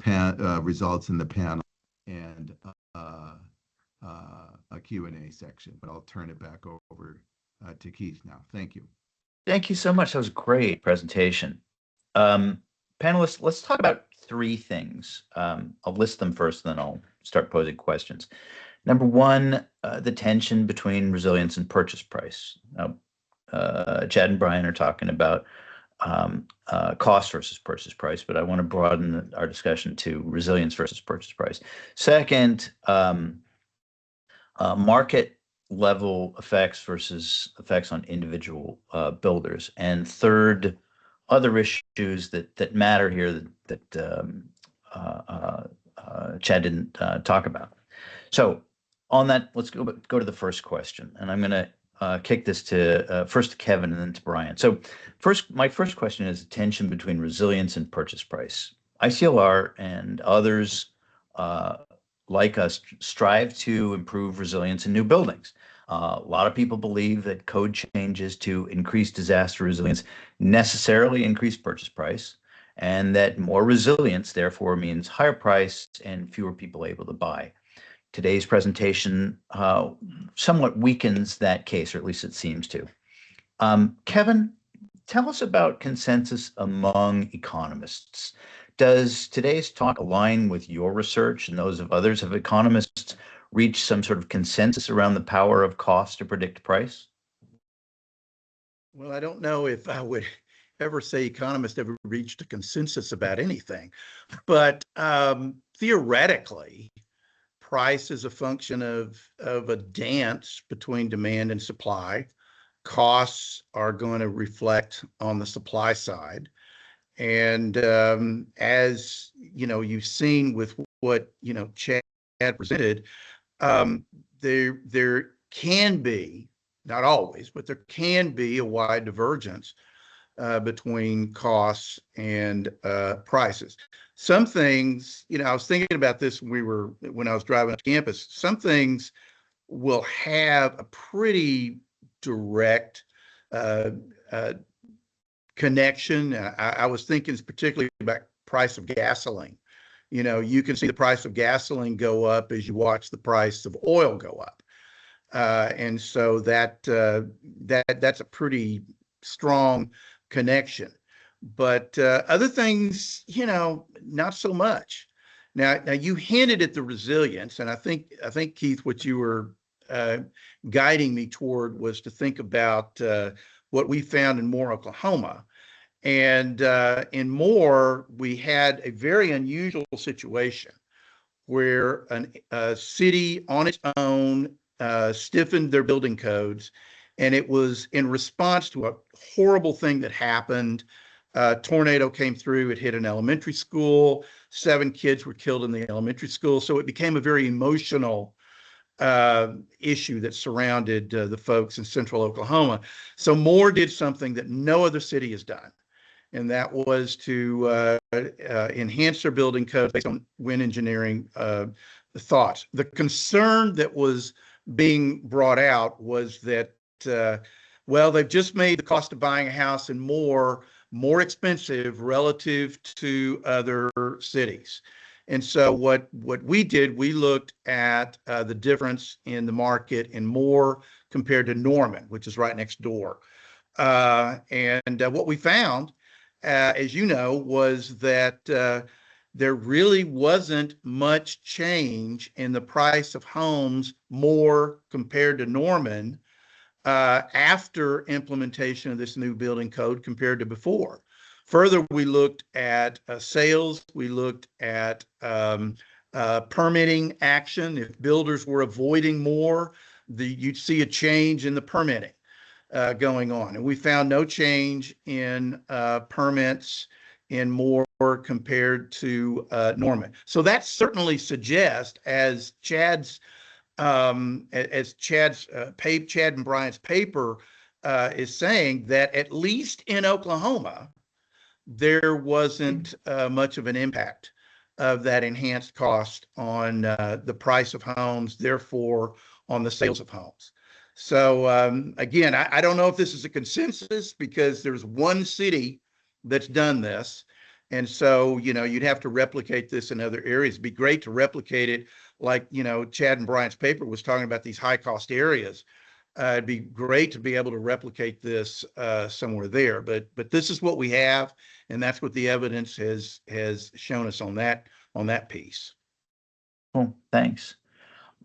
results in the panel and a Q&A section, but I'll turn it back over to Keith now. Thank you. Thank you so much. That was a great presentation. Panelists, let's talk about three things. I'll list them first, and then I'll start posing questions. Number one, the tension between resilience and purchase price. Now, Chad and Brian are talking about cost versus purchase price, but I want to broaden our discussion to resilience versus purchase price. Second, market level effects versus effects on individual builders. And third, other issues that matter here that Chad didn't talk about. So on that, let's go to the first question. And I'm going to kick this first to Kevin and then to Brian. So my first question is the tension between resilience and purchase price. ICLR and others like us strive to improve resilience in new buildings. A lot of people believe that code changes to increase disaster resilience necessarily increase purchase price, and that more resilience therefore means higher price and fewer people able to buy. Today's presentation somewhat weakens that case, or at least it seems to. Kevin, tell us about consensus among economists. Does today's talk align with your research and those of others? Have economists reached some sort of consensus around the power of cost to predict price? Well, I don't know if I would ever say economists ever reached a consensus about anything, but theoretically, price is a function of a dance between demand and supply. costs are going to reflect on the supply side. And as you know, you've seen with what Chad presented, there can be, not always, but there can be a wide divergence between costs and prices. Some things, I was thinking about this when I was driving to campus. Some things will have a pretty direct uh, uh, connection. I was thinking particularly about price of gasoline. You can see the price of gasoline go up as you watch the price of oil go up, and so that's a pretty strong connection. But other things, not so much. Now you hinted at the resilience, and I think Keith, what you were guiding me toward was to think about what we found in Moore, Oklahoma. And in Moore, we had a very unusual situation where a city on its own stiffened their building codes. And it was in response to a horrible thing that happened. A tornado came through, it hit an elementary school, 7 kids were killed in the elementary school. So it became a very emotional issue that surrounded the folks in central Oklahoma. So Moore did something that no other city has done, and that was to enhance their building code based on wind engineering thoughts. The concern that was being brought out was that, well, they've just made the cost of buying a house in Moore more expensive relative to other cities. And so what we did, we looked at the difference in the market in Moore compared to Norman, which is right next door. And what we found, as you know, was that there really wasn't much change in the price of homes Moore compared to Norman after implementation of this new building code compared to before. Further, we looked at sales. We looked at permitting action. If builders were avoiding more, you'd see a change in the permitting going on. And we found no change in permits in Moore compared to Norman. So that certainly suggests, as Chad and Brian's paper is saying, that at least in Oklahoma, there wasn't much of an impact of that enhanced cost on the price of homes, therefore on the sales of homes. So again, I don't know if this is a consensus, because there's one city that's done this. And so, you'd have to replicate this in other areas. It'd be great to replicate it like, Chad and Brian's paper was talking about these high cost areas. It'd be great to be able to replicate this somewhere there, but this is what we have, and that's what the evidence has shown us on that piece. Well, thanks.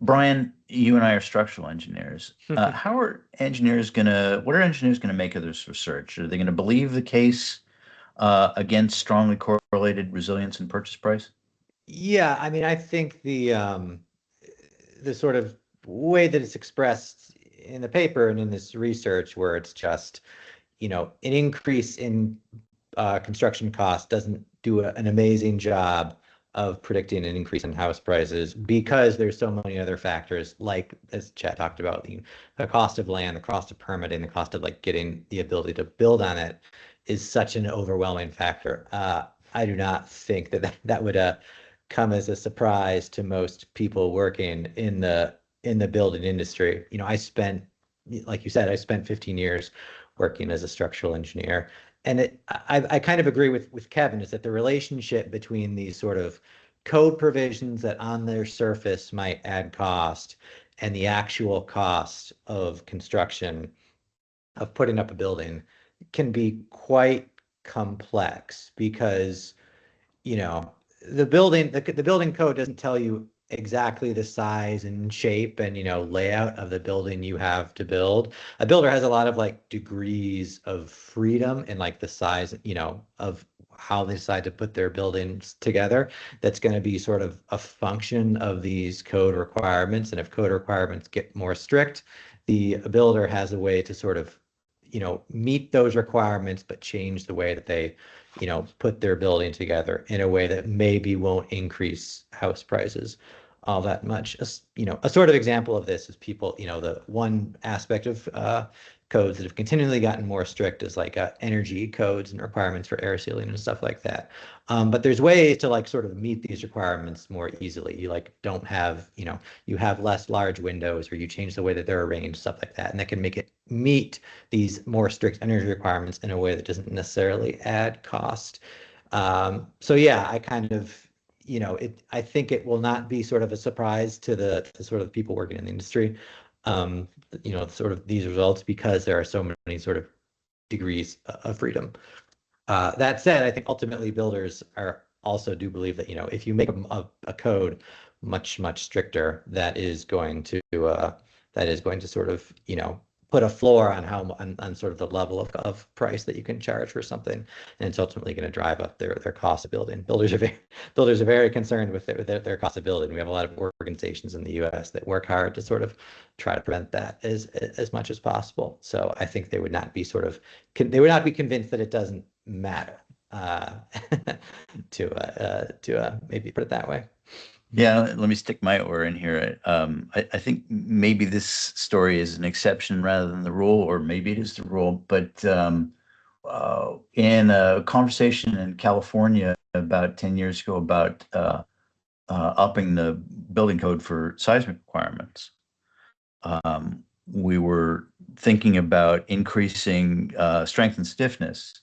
Brian, you and I are structural engineers. What are engineers going to make of this research? Are they going to believe the case against strongly correlated resilience and purchase price? Yeah, I mean, I think the sort of way that it's expressed in the paper and in this research, where it's just, an increase in construction costs doesn't do an amazing job of predicting an increase in house prices, because there's so many other factors, like, as Chad talked about, the cost of land, the cost of permitting, the cost of getting the ability to build on it is such an overwhelming factor. I do not think that would come as a surprise to most people working in the building industry. I spent, like you said, I spent 15 years working as a structural engineer. And I kind of agree with Kevin, is that the relationship between these sort of code provisions that on their surface might add cost and the actual cost of construction, of putting up a building, can be quite complex, because, the building code doesn't tell you exactly the size and shape and layout of the building you have to build. A builder has a lot of degrees of freedom in the size of how they decide to put their buildings together. That's going to be sort of a function of these code requirements, and if code requirements get more strict, the builder has a way to sort of meet those requirements, but change the way that they, put their building together in a way that maybe won't increase house prices all that much. A sort of example of this is people, the one aspect of codes that have continually gotten more strict is like energy codes and requirements for air sealing and stuff like that. But there's ways to like sort of meet these requirements more easily. You like don't have, you have less large windows, or you change the way that they're arranged, stuff like that. And that can make it meet these more strict energy requirements in a way that doesn't necessarily add cost. So yeah, I kind of, I think it will not be sort of a surprise to the sort of people working in the industry, sort of these results, because there are so many sort of degrees of freedom. That said, I think ultimately builders also do believe that, if you make a code much stricter, that is going to sort of, put a floor on on sort of the level of price that you can charge for something, and it's ultimately going to drive up their cost of building. Builders are very concerned with their cost of building. We have a lot of organizations in the U.S. that work hard to sort of try to prevent that as much as possible. So I think they would not be convinced that it doesn't matter, to maybe put it that way. Yeah, let me stick my oar in here. I think maybe this story is an exception rather than the rule, or maybe it is the rule. But in a conversation in California about 10 years ago about upping the building code for seismic requirements, we were thinking about increasing strength and stiffness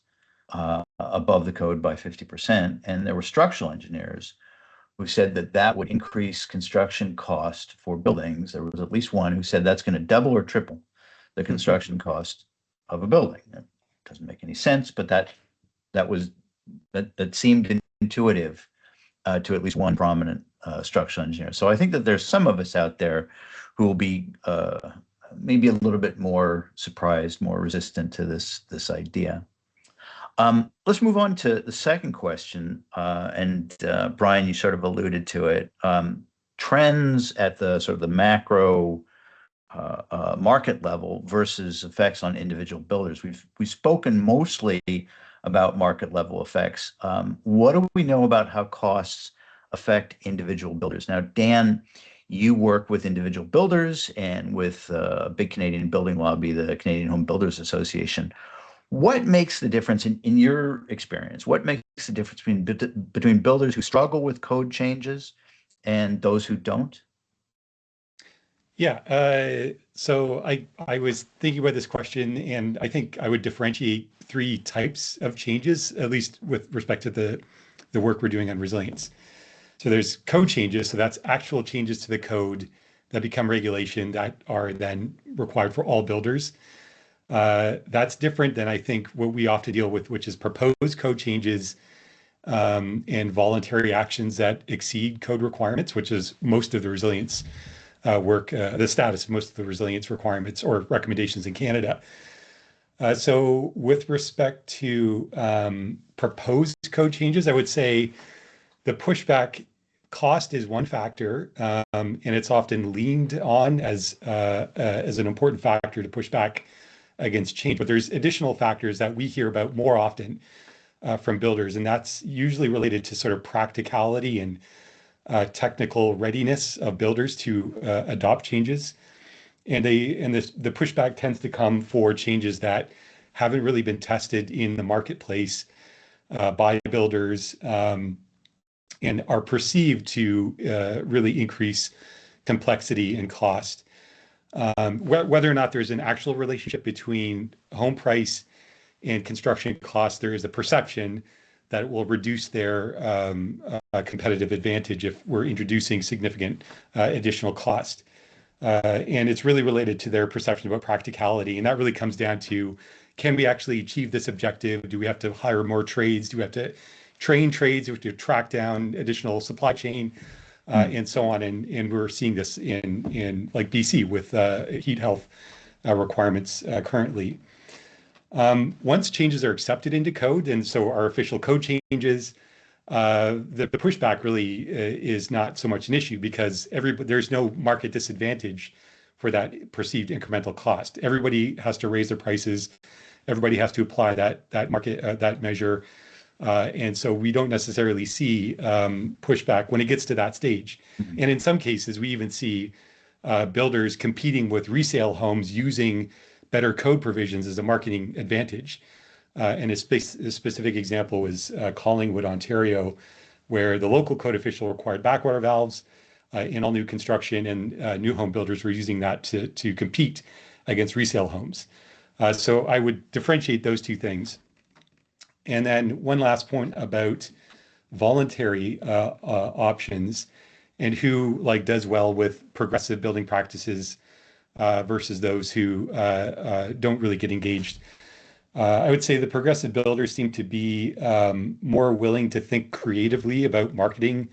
above the code by 50%. And there were structural engineers who said that would increase construction cost for buildings. There was at least one who said that's going to double or triple the construction cost of a building. That doesn't make any sense, but that seemed intuitive to at least one prominent structural engineer. So I think that there's some of us out there who will be maybe a little bit more surprised, more resistant to this idea. Let's move on to the second question. And Brian, you sort of alluded to it. Trends at the sort of the macro market level versus effects on individual builders. We've spoken mostly about market level effects. What do we know about how costs affect individual builders? Now, Dan, you work with individual builders and with a big Canadian building lobby, the Canadian Home Builders Association. What makes the difference in your experience? What makes the difference between builders who struggle with code changes and those who don't? Yeah, so I was thinking about this question, and I think I would differentiate three types of changes, at least with respect to the work we're doing on resilience. So there's code changes, so that's actual changes to the code that become regulation that are then required for all builders. That's different than I think what we often deal with, which is proposed code changes and voluntary actions that exceed code requirements, which is most of the resilience work, the status of most of the resilience requirements or recommendations in Canada. So with respect to proposed code changes, I would say the pushback cost is one factor, and it's often leaned on as an important factor to push back against change. But there's additional factors that we hear about more often from builders, and that's usually related to sort of practicality and technical readiness of builders to adopt changes. And the pushback tends to come for changes that haven't really been tested in the marketplace by builders and are perceived to really increase complexity and cost. Whether or not there's an actual relationship between home price and construction costs, there is a perception that it will reduce their competitive advantage if we're introducing significant additional cost. And it's really related to their perception about practicality. And that really comes down to, can we actually achieve this objective? Do we have to hire more trades? Do we have to train trades? Do we have to track down additional supply chain? And so on, and we're seeing this in like BC with heat health requirements currently. Once changes are accepted into code, and so our official code changes, the pushback really is not so much an issue because there's no market disadvantage for for that perceived incremental cost. Everybody has to raise their prices. Everybody has to apply that market that measure. And so we don't necessarily see pushback when it gets to that stage. Mhm. And in some cases, we even see builders competing with resale homes using better code provisions as a marketing advantage. And a specific example was Collingwood, Ontario, where the local code official required backwater valves in all new construction, and new home builders were using that to compete against resale homes. So I would differentiate those two things. And then one last point about voluntary options and who does well with progressive building practices versus those who don't really get engaged. I would say the progressive builders seem to be more willing to think creatively about marketing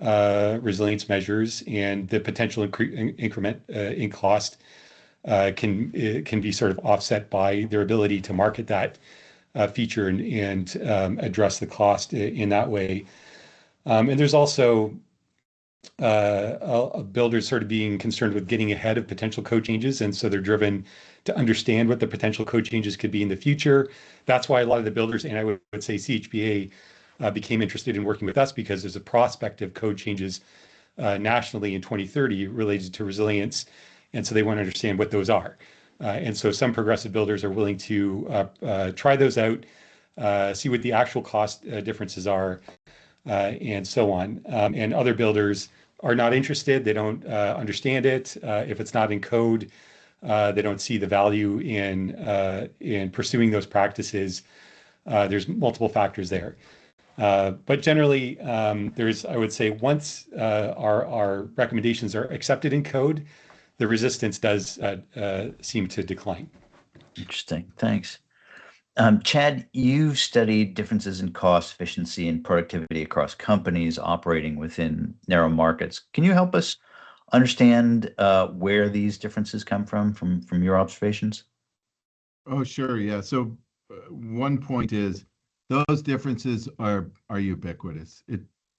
resilience measures, and the potential increment in cost can be sort of offset by their ability to market that feature and address the cost in that way. And there's also builders sort of being concerned with getting ahead of potential code changes, and so they're driven to understand what the potential code changes could be in the future. That's why a lot of the builders, and I would say CHBA, became interested in working with us, because there's a prospect of code changes nationally in 2030 related to resilience, and so they want to understand what those are. And so some progressive builders are willing to try those out, see what the actual cost differences are, and so on. And other builders are not interested. They don't understand it. If it's not in code, they don't see the value in pursuing those practices. There's multiple factors there. But generally, I would say, once our recommendations are accepted in code, the resistance does seem to decline. Interesting. Thanks. Chad, you've studied differences in cost, efficiency, and productivity across companies operating within narrow markets. Can you help us understand where these differences come from your observations? Oh, sure. Yeah. So one point is those differences are ubiquitous.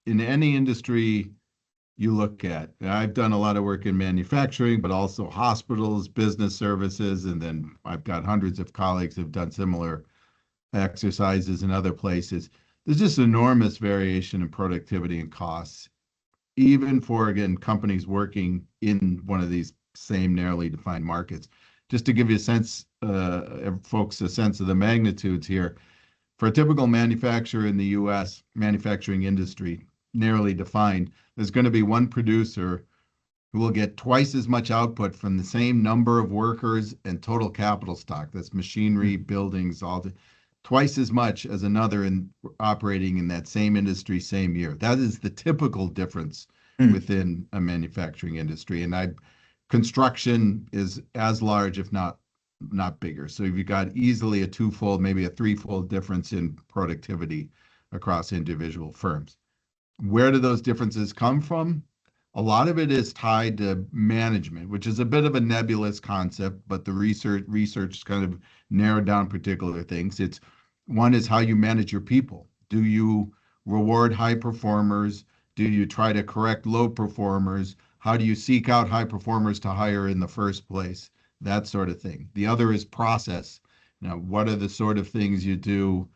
In any industry you look at. I've done a lot of work in manufacturing, but also hospitals, business services, and then I've got hundreds of colleagues who've done similar exercises in other places. There's just enormous variation in productivity and costs, even for, again, companies working in one of these same narrowly defined markets. Just to give you a sense, folks, a sense of the magnitudes here, for a typical manufacturer in the US, manufacturing industry, narrowly defined, there's going to be one producer who will get twice as much output from the same number of workers and total capital stock. That's machinery, buildings, twice as much as another operating in that same industry, same year. That is the typical difference within a manufacturing industry. And construction is as large, if not bigger. So you've got easily a twofold, maybe a threefold difference in productivity across individual firms. Where do those differences come from? A lot of it is tied to management, which is a bit of a nebulous concept, but the research kind of narrowed down particular things. One is how you manage your people. Do you reward high performers? Do you try to correct low performers? How do you seek out high performers to hire in the first place? That sort of thing. The other is process. Now, what are the sort of things you do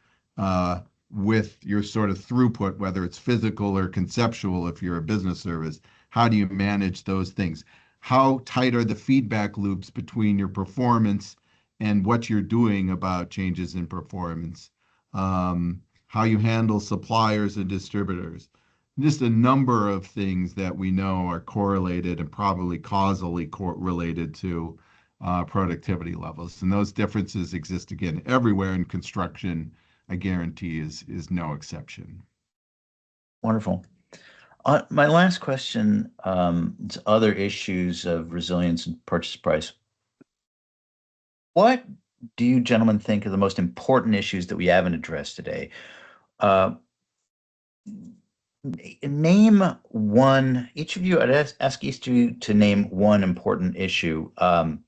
with your sort of throughput, whether it's physical or conceptual if you're a business service? How do you manage those things? How tight are the feedback loops between your performance and what you're doing about changes in performance? How you handle suppliers and distributors. Just a number of things that we know are correlated and probably causally related to productivity levels. And those differences exist, again, everywhere in construction. I guarantee is no exception. Wonderful. My last question is other issues of resilience and purchase price. What do you gentlemen think are the most important issues that we haven't addressed today? Name one, each of you, I'd ask each of you to name one important issue, and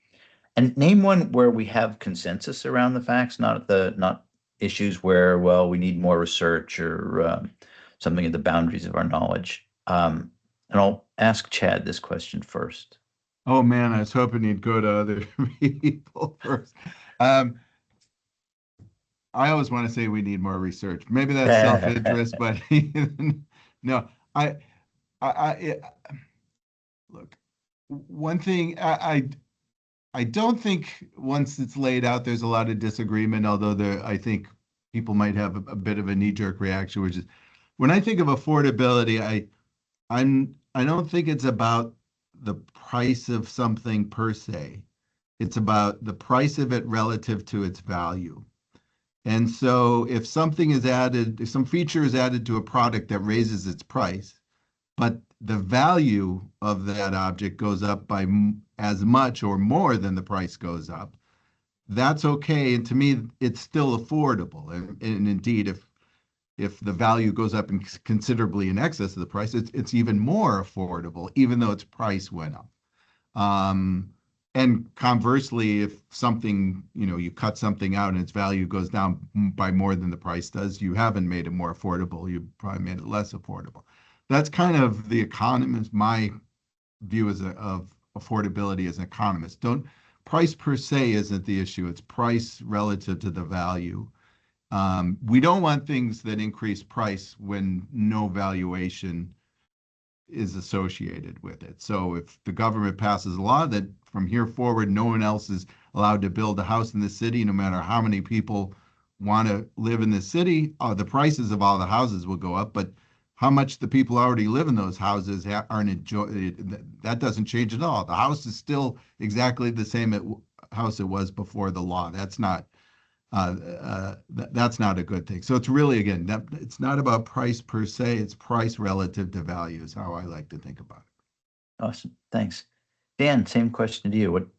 name one where we have consensus around the facts, not issues where, well, we need more research or something at the boundaries of our knowledge. And I'll ask Chad this question first. Oh man, I was hoping you'd go to other people first. Um, I always want to say we need more research. Maybe that's self-interest, but no, I look, one thing I don't think once it's laid out, there's a lot of disagreement, although I think people might have a bit of a knee-jerk reaction, which is when I think of affordability, I don't think it's about the price of something per se. It's about the price of it relative to its value. And so if something is added, if some feature is added to a product that raises its price, but the value of that object goes up by as much or more than the price goes up, that's okay. And to me, it's still affordable. And indeed, if the value goes up considerably in excess of the price, it's even more affordable, even though its price went up. And conversely, if something, you cut something out and its value goes down by more than the price does, you haven't made it more affordable. You probably made it less affordable. That's kind of the economist, my view of affordability as an economist. Price per se isn't the issue. It's price relative to the value. We don't want things that increase price when no valuation is associated with it. So if the government passes a law that from here forward, no one else is allowed to build a house in the city, no matter how many people want to live in the city, the prices of all the houses will go up, but how much the people already live in those houses aren't that doesn't change at all. The house is still exactly the same house it was before the law. That's not a good thing. So it's really, again, it's not about price per se, it's price relative to value is how I like to think about it. Awesome. Thanks. Dan, same question to you.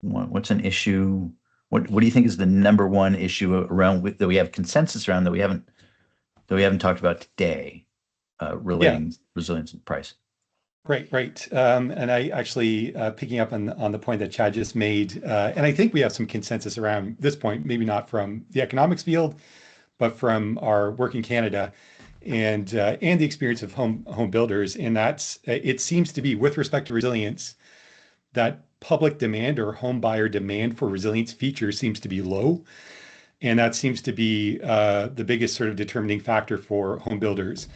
What's an issue? What do you think is the number one issue around that we have consensus around that we haven't talked about today, relating resilience and price? Right. And I actually, picking up on the point that Chad just made, and I think we have some consensus around this point, maybe not from the economics field, but from our work in Canada and the experience of home builders. And that's, it seems to be, with respect to resilience, that public demand or home buyer demand for resilience features seems to be low. And that seems to be the biggest sort of determining factor for home builders.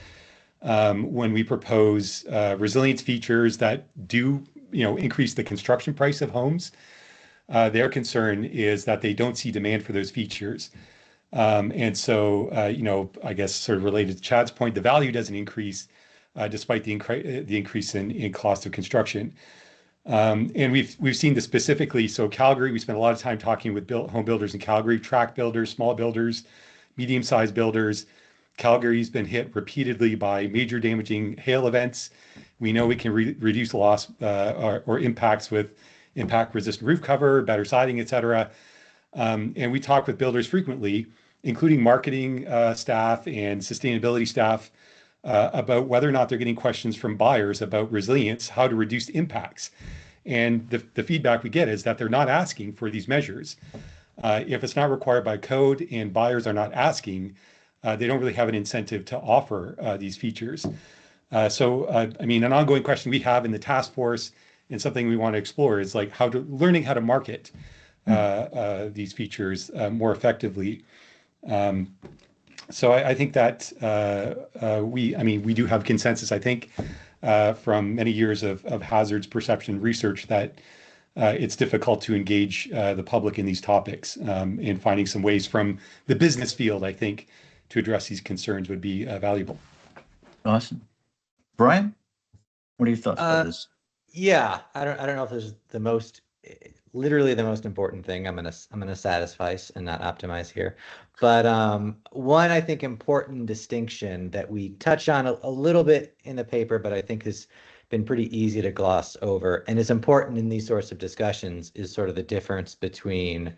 When we propose resilience features that do, increase the construction price of homes, their concern is that they don't see demand for those features. And so, I guess sort of related to Chad's point, the value doesn't increase despite the increase in cost of construction. And we've seen this specifically. So Calgary, we spent a lot of time talking with home builders in Calgary, tract builders, small builders, medium-sized builders. Calgary's been hit repeatedly by major damaging hail events. We know we can reduce loss or impacts with impact-resistant roof cover, better siding, et cetera. And we talk with builders frequently, including marketing staff and sustainability staff, about whether or not they're getting questions from buyers about resilience, how to reduce impacts. And the feedback we get is that they're not asking for these measures. If it's not required by code and buyers are not asking, they don't really have an incentive to offer these features. So, an ongoing question we have in the task force and something we want to explore is like learning how to market these features more effectively. So I think that we do have consensus, I think, from many years of hazards perception research that it's difficult to engage the public in these topics, and finding some ways from the business field, I think, to address these concerns would be valuable. Awesome. Brian, what are your thoughts about this? Yeah, I don't know if this is literally the most important thing. I'm gonna satisfy and not optimize here. But one, I think, important distinction that we touch on a little bit in the paper, but I think has been pretty easy to gloss over and is important in these sorts of discussions, is sort of the difference between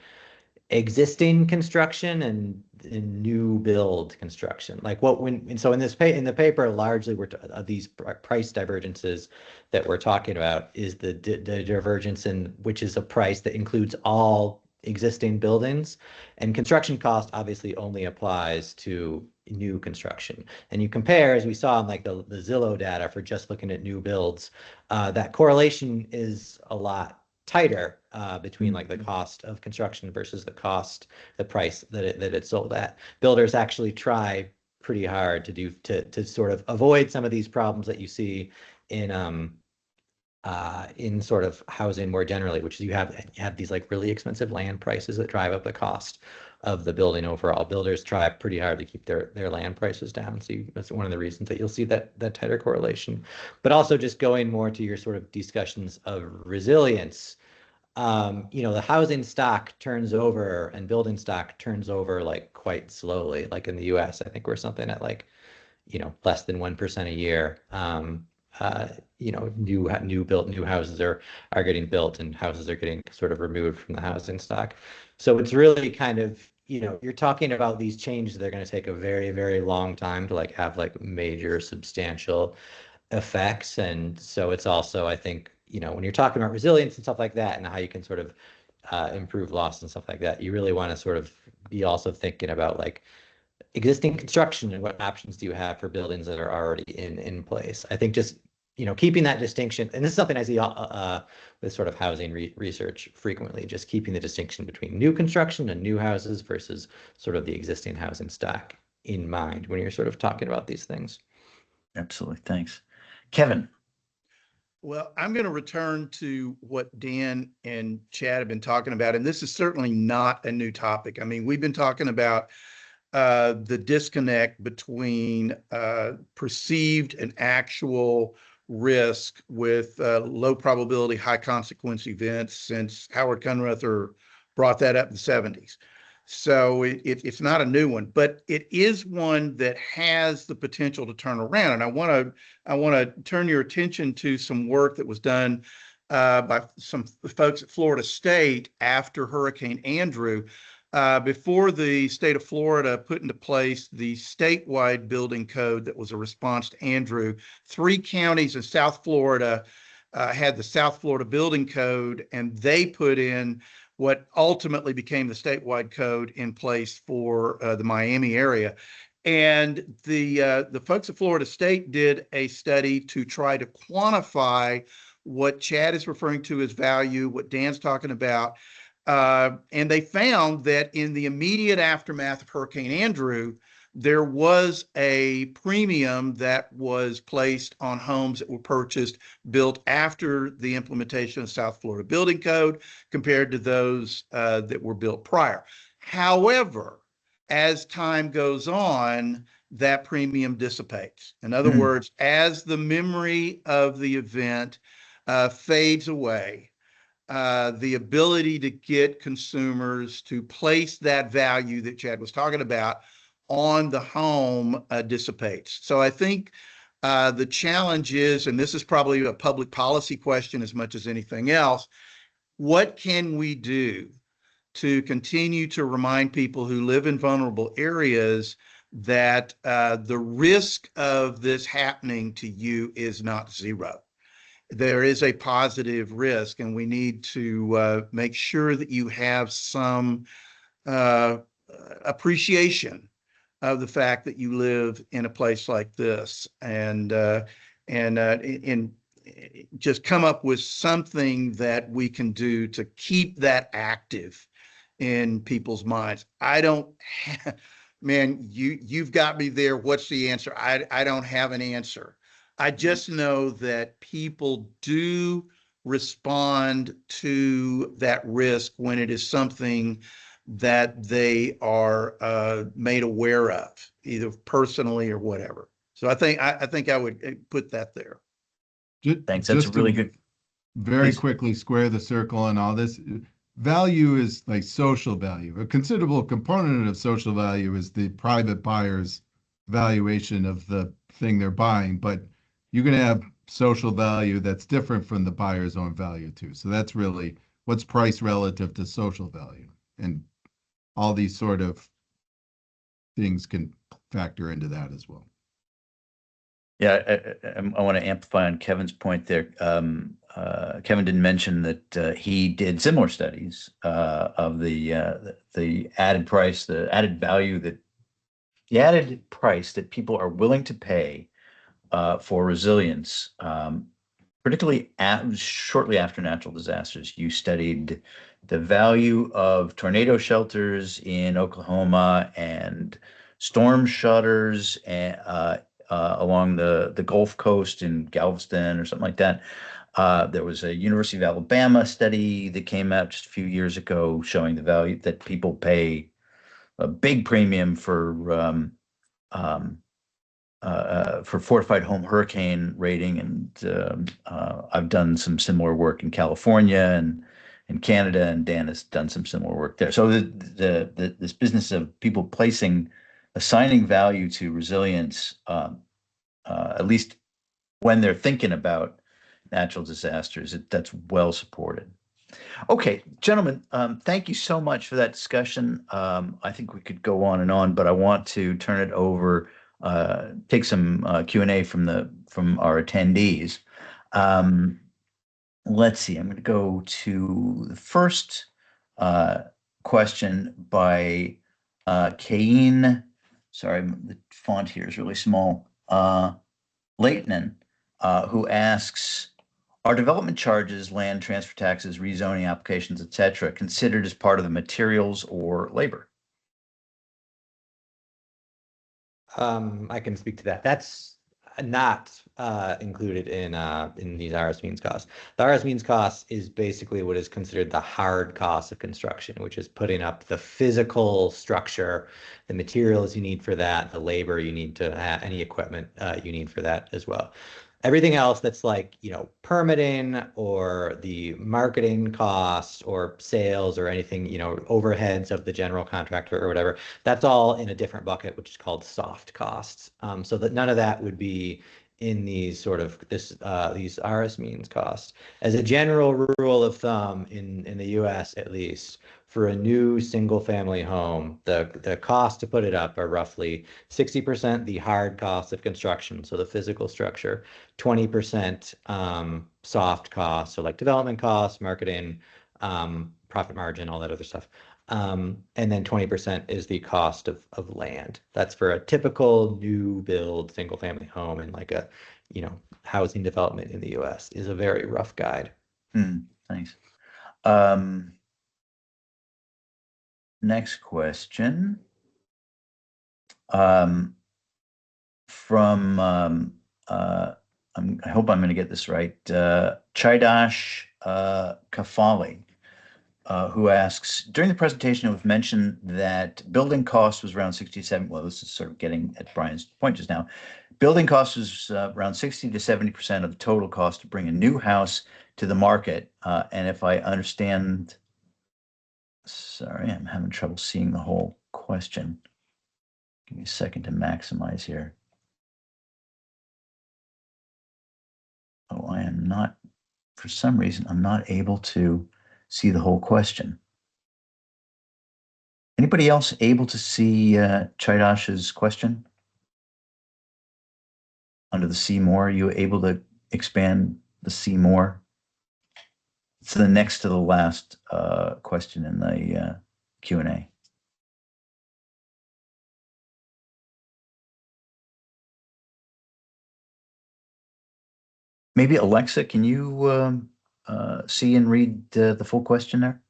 existing construction and new build construction. Like in the paper, largely these price divergences that we're talking about is the divergence in which is a price that includes all existing buildings, and construction cost obviously only applies to new construction. And you compare, as we saw in like the Zillow data for just looking at new builds, that correlation is a lot tighter between like the cost of construction versus the price that it's sold at. Builders actually try pretty hard to sort of avoid some of these problems that you see in sort of housing more generally, which is you have these like really expensive land prices that drive up the cost of the building overall. Builders try pretty hard to keep their land prices down. So that's one of the reasons that you'll see that tighter correlation. But also just going more to your sort of discussions of resilience, the housing stock turns over and building stock turns over like quite slowly. Like in the US, I think we're something at like, less than 1% a year. New houses are getting built and houses are getting sort of removed from the housing stock. So it's really kind of, you're talking about these changes that are going to take a very, very long time to like have like major substantial effects. And so it's also, I think, when you're talking about resilience and stuff like that and how you can sort of improve loss and stuff like that, you really want to sort of be also thinking about like existing construction and what options do you have for buildings that are already in place. I think just keeping that distinction, and this is something I see with sort of housing research frequently, just keeping the distinction between new construction and new houses versus sort of the existing housing stock in mind when you're sort of talking about these things. Absolutely. Thanks. Kevin. Well, I'm going to return to what Dan and Chad have been talking about, and this is certainly not a new topic. I mean, we've been talking about the disconnect between perceived and actual risk with low probability, high consequence events since Howard Kunruther brought that up in the 70s. So it's not a new one, but it is one that has the potential to turn around. And I want to turn your attention to some work that was done by some folks at Florida State after Hurricane Andrew. Before the state of Florida put into place the statewide building code that was a response to Andrew, 3 counties in South Florida had the South Florida Building Code, and they put in what ultimately became the statewide code in place for the Miami area. And the folks at Florida State did a study to try to quantify what Chad is referring to as value, what Dan's talking about. And they found that in the immediate aftermath of Hurricane Andrew, there was a premium that was placed on homes that were purchased, built after the implementation of South Florida Building Code compared to those that were built prior. However, as time goes on, that premium dissipates. In other words, as the memory of the event fades away, the ability to get consumers to place that value that Chad was talking about on the home dissipates. So I think the challenge is, and this is probably a public policy question as much as anything else, what can we do to continue to remind people who live in vulnerable areas that the risk of this happening to you is not zero? There is a positive risk, and we need to make sure that you have some appreciation of the fact that you live in a place like this, and just come up with something that we can do to keep that active in people's minds. I don't have, man, you've got me there. What's the answer? I don't have an answer. I just know that people do respond to that risk when it is something that they are made aware of, either personally or whatever. So I think I would put that there. Thanks. That's really good. Very quickly square the circle on all this. Value is like social value. A considerable component of social value is the private buyer's valuation of the thing they're buying, but you're going to have social value that's different from the buyer's own value too. So that's really what's price relative to social value. And all these sort of things can factor into that as well. Yeah, I want to amplify on Kevin's point there. Kevin didn't mention that he did similar studies of the added price, the added value that the added price that people are willing to pay for resilience, particularly shortly after natural disasters. You studied the value of tornado shelters in Oklahoma and storm shutters along the Gulf Coast in Galveston or something like that. There was a University of Alabama study that came out just a few years ago showing the value that people pay a big premium for fortified home hurricane rating, and I've done some similar work in California and in Canada, and Dan has done some similar work there. So this business of people assigning value to resilience, at least when they're thinking about natural disasters, that's well supported. Okay, gentlemen, thank you so much for that discussion. I think we could go on and on, but I want to turn it over, take some Q&A from our attendees. Let's see, I'm going to go to the first question by Cain. Sorry, the font here is really small. Leighton, who asks, are development charges, land transfer taxes, rezoning applications, etc., considered as part of the materials or labor? I can speak to that. That's not included in these RS means costs. The RS means cost is basically what is considered the hard cost of construction, which is putting up the physical structure, the materials you need for that, the labor you need to have, any equipment you need for that as well. Everything else that's like, permitting or the marketing costs or sales or anything, overheads of the general contractor or whatever, that's all in a different bucket, which is called soft costs. So that none of that would be in these these RS means costs. As a general rule of thumb in the US at least, for a new single family home, the cost to put it up are roughly 60% the hard cost of construction, so the physical structure, 20% soft costs, so like development costs, marketing, profit margin, all that other stuff. And then 20% is the cost of land. That's for a typical new build single family home in like a, housing development in the US is a very rough guide. Thanks. Next question. From I hope I'm going to get this right. Chaidash Kafali, who asks, during the presentation, it was mentioned that building cost was around 67. Well, this is sort of getting at Brian's point just now. Building cost was around 60 to 70% of the total cost to bring a new house to the market. And if I understand, sorry, I'm having trouble seeing the whole question. Give me a second to maximize here. Oh, I am not, for some reason, I'm not able to see the whole question. Anybody else able to see Chaidash's question? Under the see more, are you able to expand the see more? It's the next to the last question in the Q&A. Maybe Alexa, can you see and read the full question there?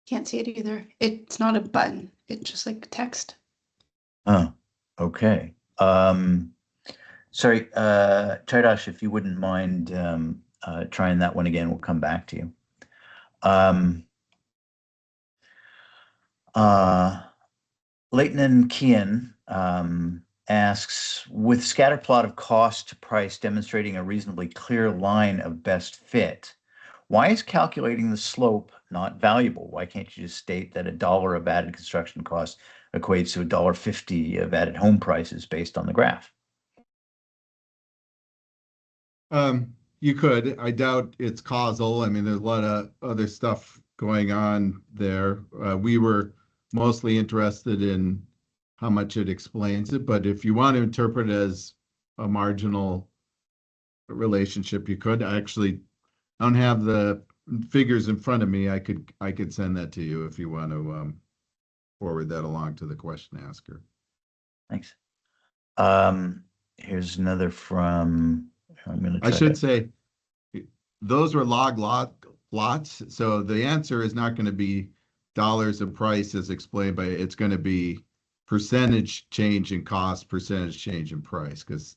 Can't see it either. It's not a button. It's just like text. Oh, okay. Sorry, Chaidash, if you wouldn't mind trying that one again, we'll come back to you. Leighton and Kian asks, with scatter plot of cost to price demonstrating a reasonably clear line of best fit, why is calculating the slope not valuable? Why can't you just state that $1 of added construction cost equates to $1.50 of added home prices based on the graph? You could. I doubt it's causal. I mean, there's a lot of other stuff going on there. We were mostly interested in how much it explains it, but if you want to interpret it as a marginal relationship, you could. I actually don't have the figures in front of me. I could send that to you if you want to forward that along to the question asker. Thanks. Here's another from, I'm going to I try should to, say, those were lots. So the answer is not going to be dollars of price as explained by, it's going to be percentage change in cost, percentage change in price, because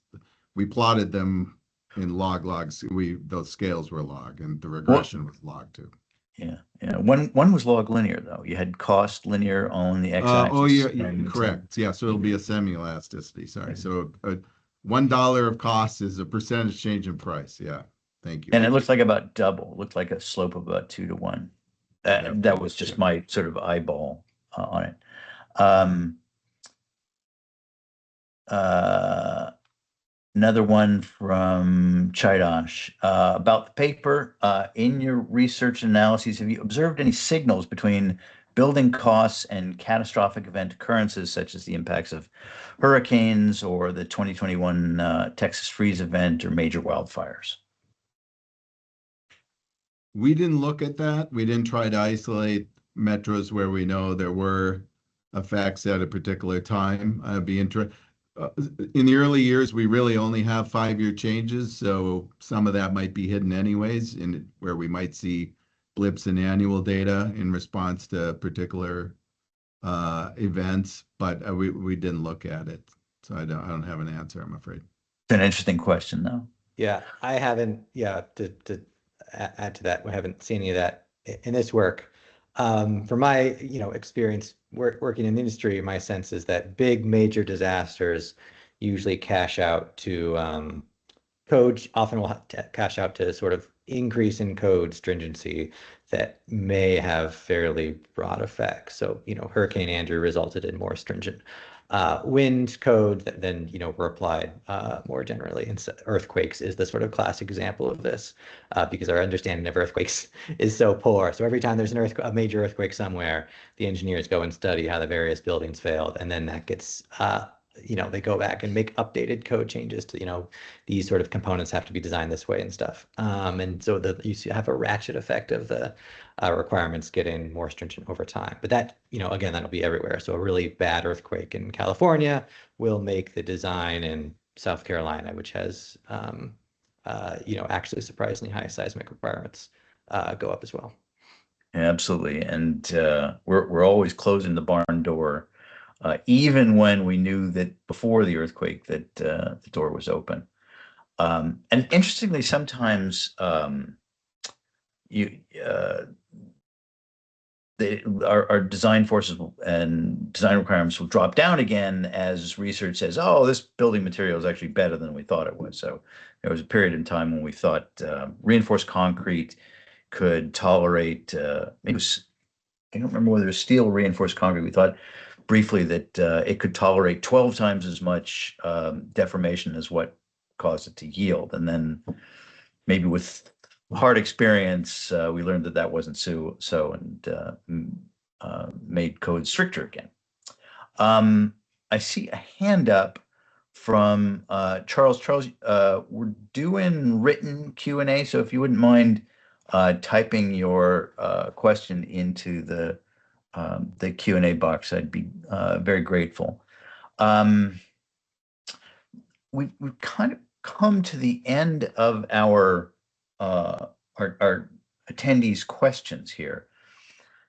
we plotted them in logs. Those scales were log, and the regression was log too. yeah. One was log linear though. You had cost linear on the x-axis. Oh, yeah, and, correct. Yeah, so it'll be a semi-elasticity. Sorry. So $1 of cost is a percentage change in price. Yeah, thank you. And it looks like about double. It looked like a slope of about 2 to 1. That was just my sort of eyeball on it. Another one from Chaidash about the paper. In your research and analyses, have you observed any signals between building costs and catastrophic event occurrences, such as the impacts of hurricanes or the 2021 Texas freeze event or major wildfires? We didn't look at that. We didn't try to isolate metros where we know there were effects at a particular time. I'd be interested. In the early years, we really only have 5-year changes, so some of that might be hidden anyways, in where we might see blips in annual data in response to particular events, but we didn't look at it, so I don't have an answer, I'm afraid. It's an interesting question, though. Yeah, I haven't. Yeah, to add to that, we haven't seen any of that in this work. From my experience working in the industry, my sense is that big major disasters usually cash out to code, often will cash out to sort of increase in code stringency that may have fairly broad effects. So Hurricane Andrew resulted in more stringent wind code that then were applied more generally. And earthquakes is the sort of classic example of this, because our understanding of earthquakes is so poor. So every time there's a major earthquake somewhere, the engineers go and study how the various buildings failed, and then that gets they go back and make updated code changes to these sort of components have to be designed this way and stuff. And so you have a ratchet effect of the requirements getting more stringent over time. But that, again, that'll be everywhere. So a really bad earthquake in California will make the design in South Carolina, which has, actually surprisingly high seismic requirements, go up as well. Yeah, absolutely. And we're always closing the barn door, even when we knew that before the earthquake that the door was open. And interestingly, sometimes our design forces and design requirements will drop down again as research says, oh, this building material is actually better than we thought it was. So there was a period in time when we thought reinforced concrete could tolerate, I don't remember whether it was steel or reinforced concrete. We thought briefly that it could tolerate 12 times as much deformation as what caused it to yield. And then maybe with hard experience, we learned that wasn't so and made code stricter again. I see a hand up from Charles. Charles, we're doing written Q&A, so if you wouldn't mind typing your question into the Q&A box, I'd be very grateful. We've kind of come to the end of our attendees' questions here.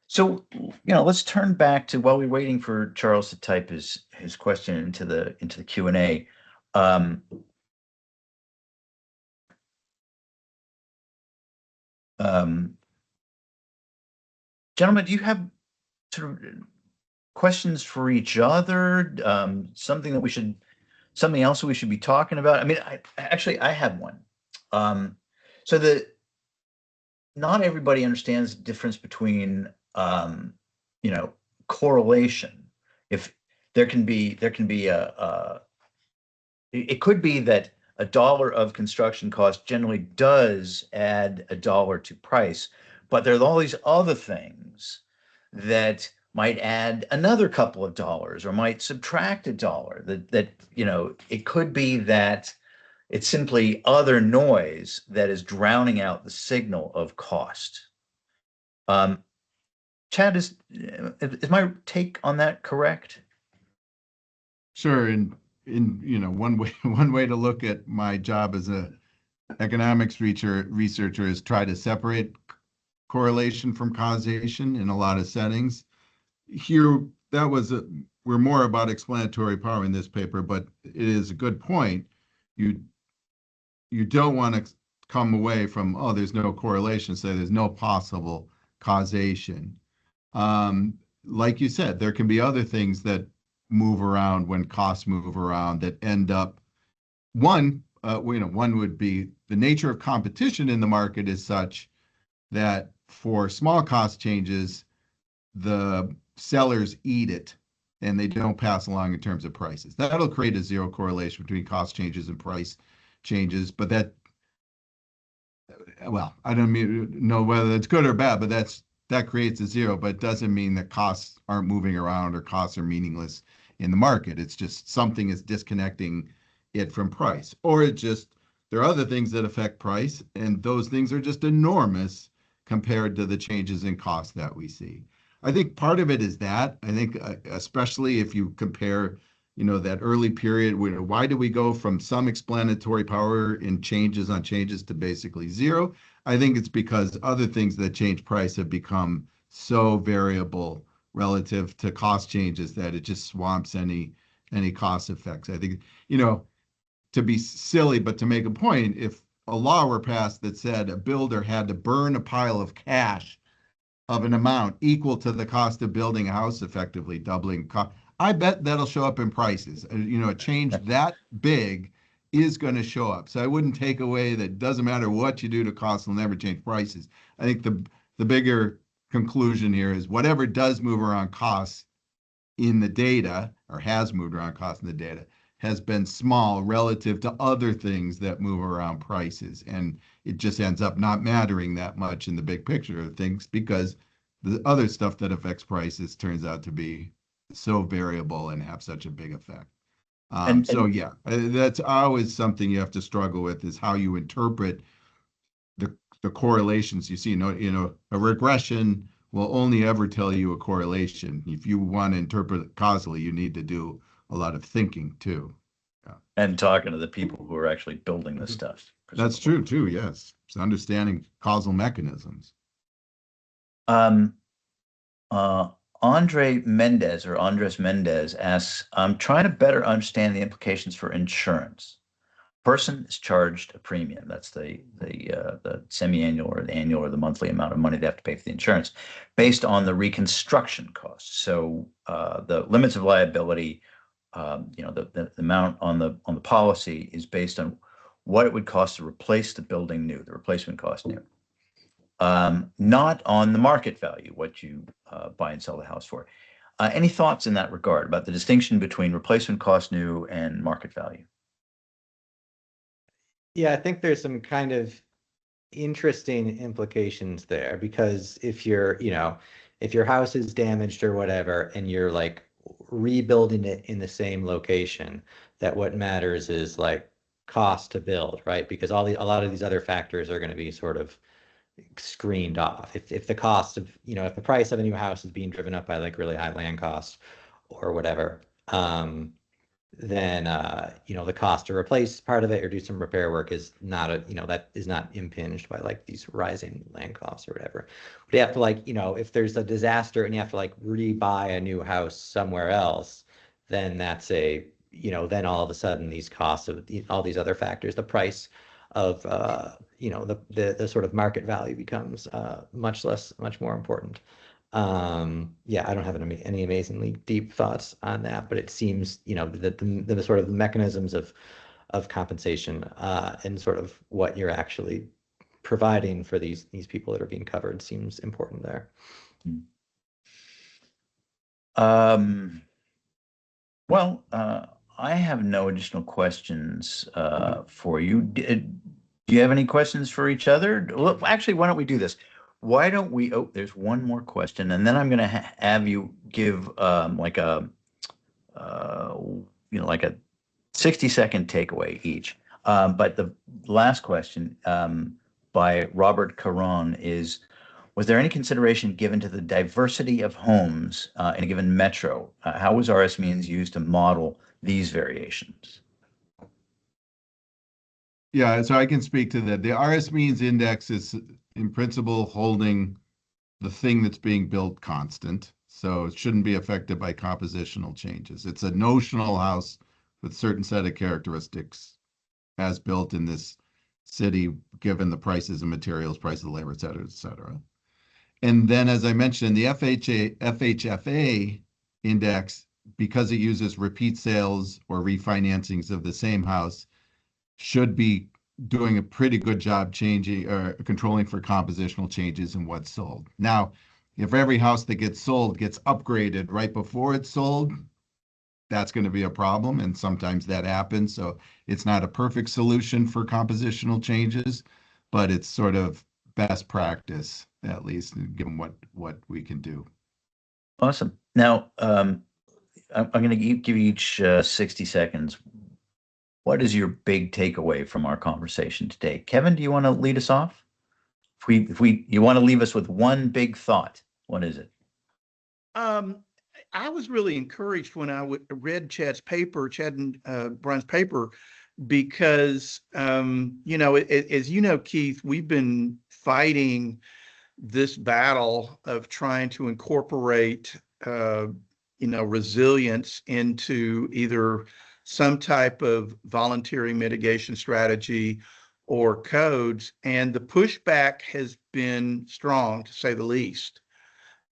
So, let's turn back to, while we're waiting for Charles to type his question into the Q&A. Gentlemen, do you have sort of questions for each other? Something else that we should be talking about? I mean, I have one. So not everybody understands the difference between correlation. If there can be it could be that $1 of construction cost generally does add $1 to price, but there are all these other things that might add another couple of dollars or might subtract $1. That it could be that it's simply other noise that is drowning out the signal of cost. Chad, is my take on that correct? Sure, and one way one way to look at my job as a economics researcher is try to separate correlation from causation in a lot of settings. Here, we're more about explanatory power in this paper, but it is a good point. You don't want to come away from, oh, there's no correlation, say there's no possible causation. Like you said, there can be other things that move around when costs move around that end up, one would be the nature of competition in the market is such that for small cost changes, the sellers eat it and they don't pass along in terms of prices. That'll create a zero correlation between cost changes and price changes, but I don't know whether it's good or bad, but that creates a zero, but it doesn't mean that costs aren't moving around or costs are meaningless in the market. It's just something is disconnecting it from price, or there are other things that affect price, and those things are just enormous compared to the changes in cost that we see. I think part of it is that. I think especially if you compare, that early period, why do we go from some explanatory power in changes on changes to basically zero? I think it's because other things that change price have become so variable relative to cost changes that it just swamps any cost effects. I think, to be silly, but to make a point, if a law were passed that said a builder had to burn a pile of cash of an amount equal to the cost of building a house, effectively doubling cost, I bet that'll show up in prices. A change that big is going to show up. So I wouldn't take away that doesn't matter what you do to costs, will never change prices. I think the bigger conclusion here is whatever does move around costs in the data, or has moved around costs in the data, has been small relative to other things that move around prices. And it just ends up not mattering that much in the big picture of things because the other stuff that affects prices turns out to be so variable and have such a big effect. Yeah, that's always something you have to struggle with, is how you interpret the correlations you see. A regression will only ever tell you a correlation. If you want to interpret it causally, you need to do a lot of thinking too. And talking to the people who are actually building this stuff. That's true too, yes. It's understanding causal mechanisms. Andres Mendez asks, I'm trying to better understand the implications for insurance. Person is charged a premium. That's the semi-annual or the annual or the monthly amount of money they have to pay for the insurance based on the reconstruction costs. So the limits of liability, the amount on the policy is based on what it would cost to replace the building new, the replacement cost new. Not on the market value, what you buy and sell the house for. Any thoughts in that regard about the distinction between replacement cost new and market value? Yeah, I think there's some kind of interesting implications there, because if your house is damaged or whatever, and you're like rebuilding it in the same location, that what matters is like cost to build, right? Because a lot of these other factors are going to be sort of screened off. If the cost of, if the price of a new house is being driven up by like really high land costs or whatever, then the cost to replace part of it or do some repair work is not that is not impinged by like these rising land costs or whatever. But you have to if there's a disaster and you have to like rebuy a new house somewhere else, then that's then all of a sudden these costs of all these other factors, the price of the sort of market value becomes much more important. I don't have any amazingly deep thoughts on that, but it seems that the sort of mechanisms of compensation and sort of what you're actually providing for these people that are being covered seems important there. Well, I have no additional questions for you. Do you have any questions for each other? Well, actually, why don't we do this? Why don't we, there's one more question, and then I'm going to have you give like a 60-second takeaway each. But the last question by Robert Caron is, Was there any consideration given to the diversity of homes in a given metro? How was RS means used to model these variations? Yeah, so I can speak to that. The RS means index is in principle holding the thing that's being built constant. So it shouldn't be affected by compositional changes. It's a notional house with certain set of characteristics as built in this city, given the prices of materials, price of labor, et cetera, et cetera. And then, as I mentioned, the FHFA index, because it uses repeat sales or refinancings of the same house, should be doing a pretty good job changing or controlling for compositional changes in what's sold. Now, if every house that gets sold gets upgraded right before it's sold, that's going to be a problem, and sometimes that happens. So it's not a perfect solution for compositional changes, but it's sort of best practice, at least, given what we can do. Awesome. Now, I'm going to give you each 60 seconds. What is your big takeaway from our conversation today? Kevin, do you want to lead us off? You want to leave us with one big thought, what is it? I was really encouraged when I read Chad and Brian's paper, because, as you know, Keith, we've been fighting this battle of trying to incorporate, resilience into either some type of voluntary mitigation strategy or codes. And the pushback has been strong, to say the least.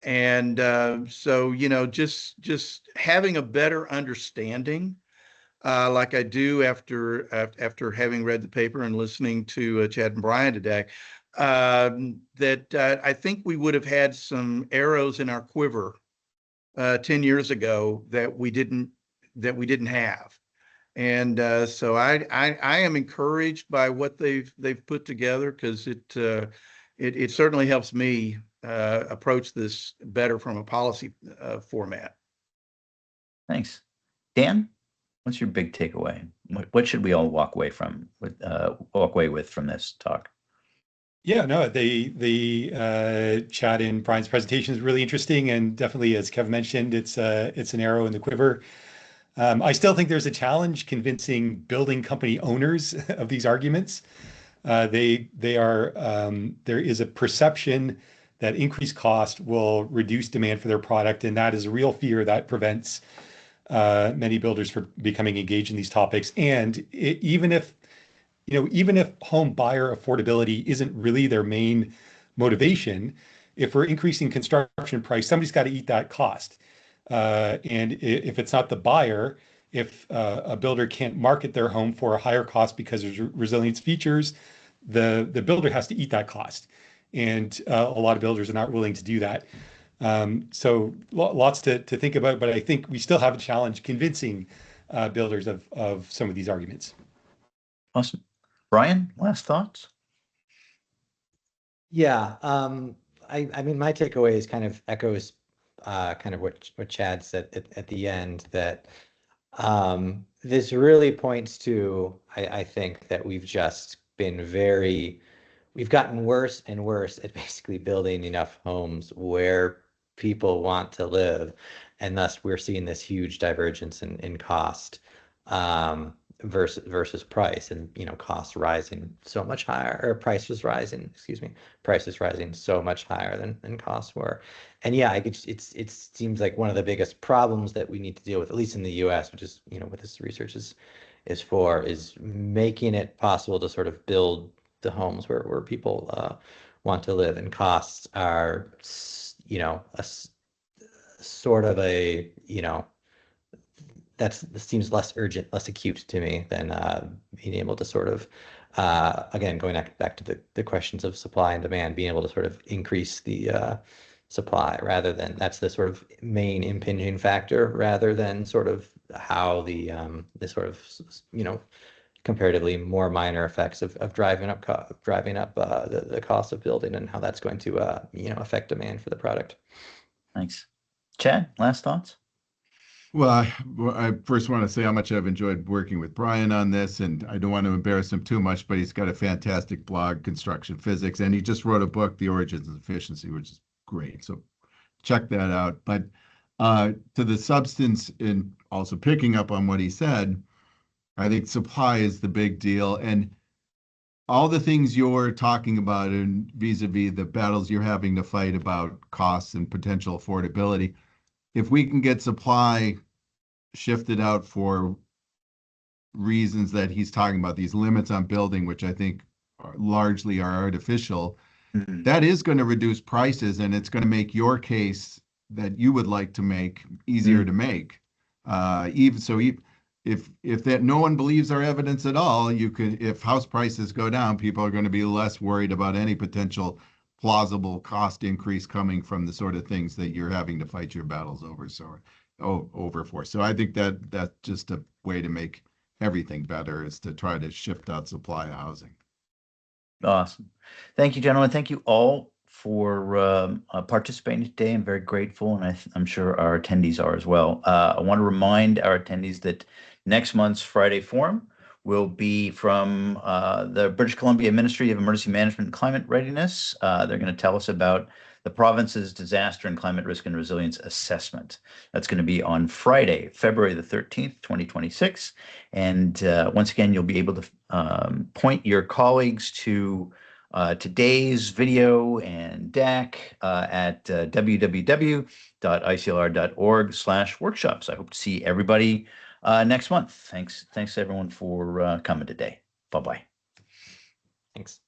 And so, just having a better understanding, like I do after having read the paper and listening to Chad and Brian today, that I think we would have had some arrows in our quiver 10 years ago that we didn't have. And so I am encouraged by what they've put together, because it certainly helps me approach this better from a policy format. Thanks. Dan, what's your big takeaway? What should we all walk away with from this talk? Yeah, no, the Chad and Brian's presentation is really interesting, and definitely, as Kevin mentioned, it's an arrow in the quiver. I still think there's a challenge convincing building company owners of these arguments. There is a perception that increased cost will reduce demand for their product, and that is a real fear that prevents many builders from becoming engaged in these topics. And even if home buyer affordability isn't really their main motivation, if we're increasing construction price, somebody's got to eat that cost. And if it's not the buyer, if a builder can't market their home for a higher cost because there's resilience features, the builder has to eat that cost. And a lot of builders are not willing to do that. So lots to think about, but I think we still have a challenge convincing builders of some of these arguments. Awesome. Brian, last thoughts? Yeah, I mean, my takeaway is kind of echoes kind of what Chad said at the end, that this really points to, I think, that we've just been we've gotten worse and worse at basically building enough homes where people want to live, and thus we're seeing this huge divergence in cost versus price, and costs rising so much higher, or prices rising so much higher than costs were. And yeah, it seems like one of the biggest problems that we need to deal with, at least in the US, which is what this research is making it possible to sort of build the homes where people want to live, and costs are a sort of a this seems less urgent, less acute to me than being able to sort of again, going back to the questions of supply and demand, being able to sort of increase the supply, rather than that's the sort of main impinging factor, rather than sort of how the sort of comparatively more minor effects of driving up the cost of building, and how that's going to affect demand for the product. Thanks. Chad, last thoughts? Well, I first want to say how much I've enjoyed working with Brian on this, and I don't want to embarrass him too much, but he's got a fantastic blog, Construction Physics, and he just wrote a book, The Origins of Efficiency, which is great. So check that out. But to the substance, in also picking up on what he said, I think supply is the big deal, and all the things you're talking about, and vis-a-vis the battles you're having to fight about costs and potential affordability. If we can get supply shifted out for reasons that he's talking about, these limits on building, which I think largely are artificial, that is going to reduce prices, and it's going to make your case that you would like to make easier to make. Even so, if that no one believes our evidence at all, you could, if house prices go down, people are going to be less worried about any potential plausible cost increase coming from the sort of things that you're having to fight your battles over. So I think that that's just a way to make everything better, is to try to shift out supply of housing. Awesome. Thank you, gentlemen. Thank you all for participating today. I'm very grateful, and I'm sure our attendees are as well. I want to remind our attendees that next month's Friday Forum will be from the British Columbia Ministry of Emergency Management and Climate Readiness. They're going to tell us about the province's disaster and climate risk and resilience assessment. That's going to be on Friday, February the 13th, 2026. And once again, you'll be able to point your colleagues to today's video and deck at www.iclr.org/workshops. I hope to see everybody next month. Thanks everyone for coming today. Bye-bye. Thanks.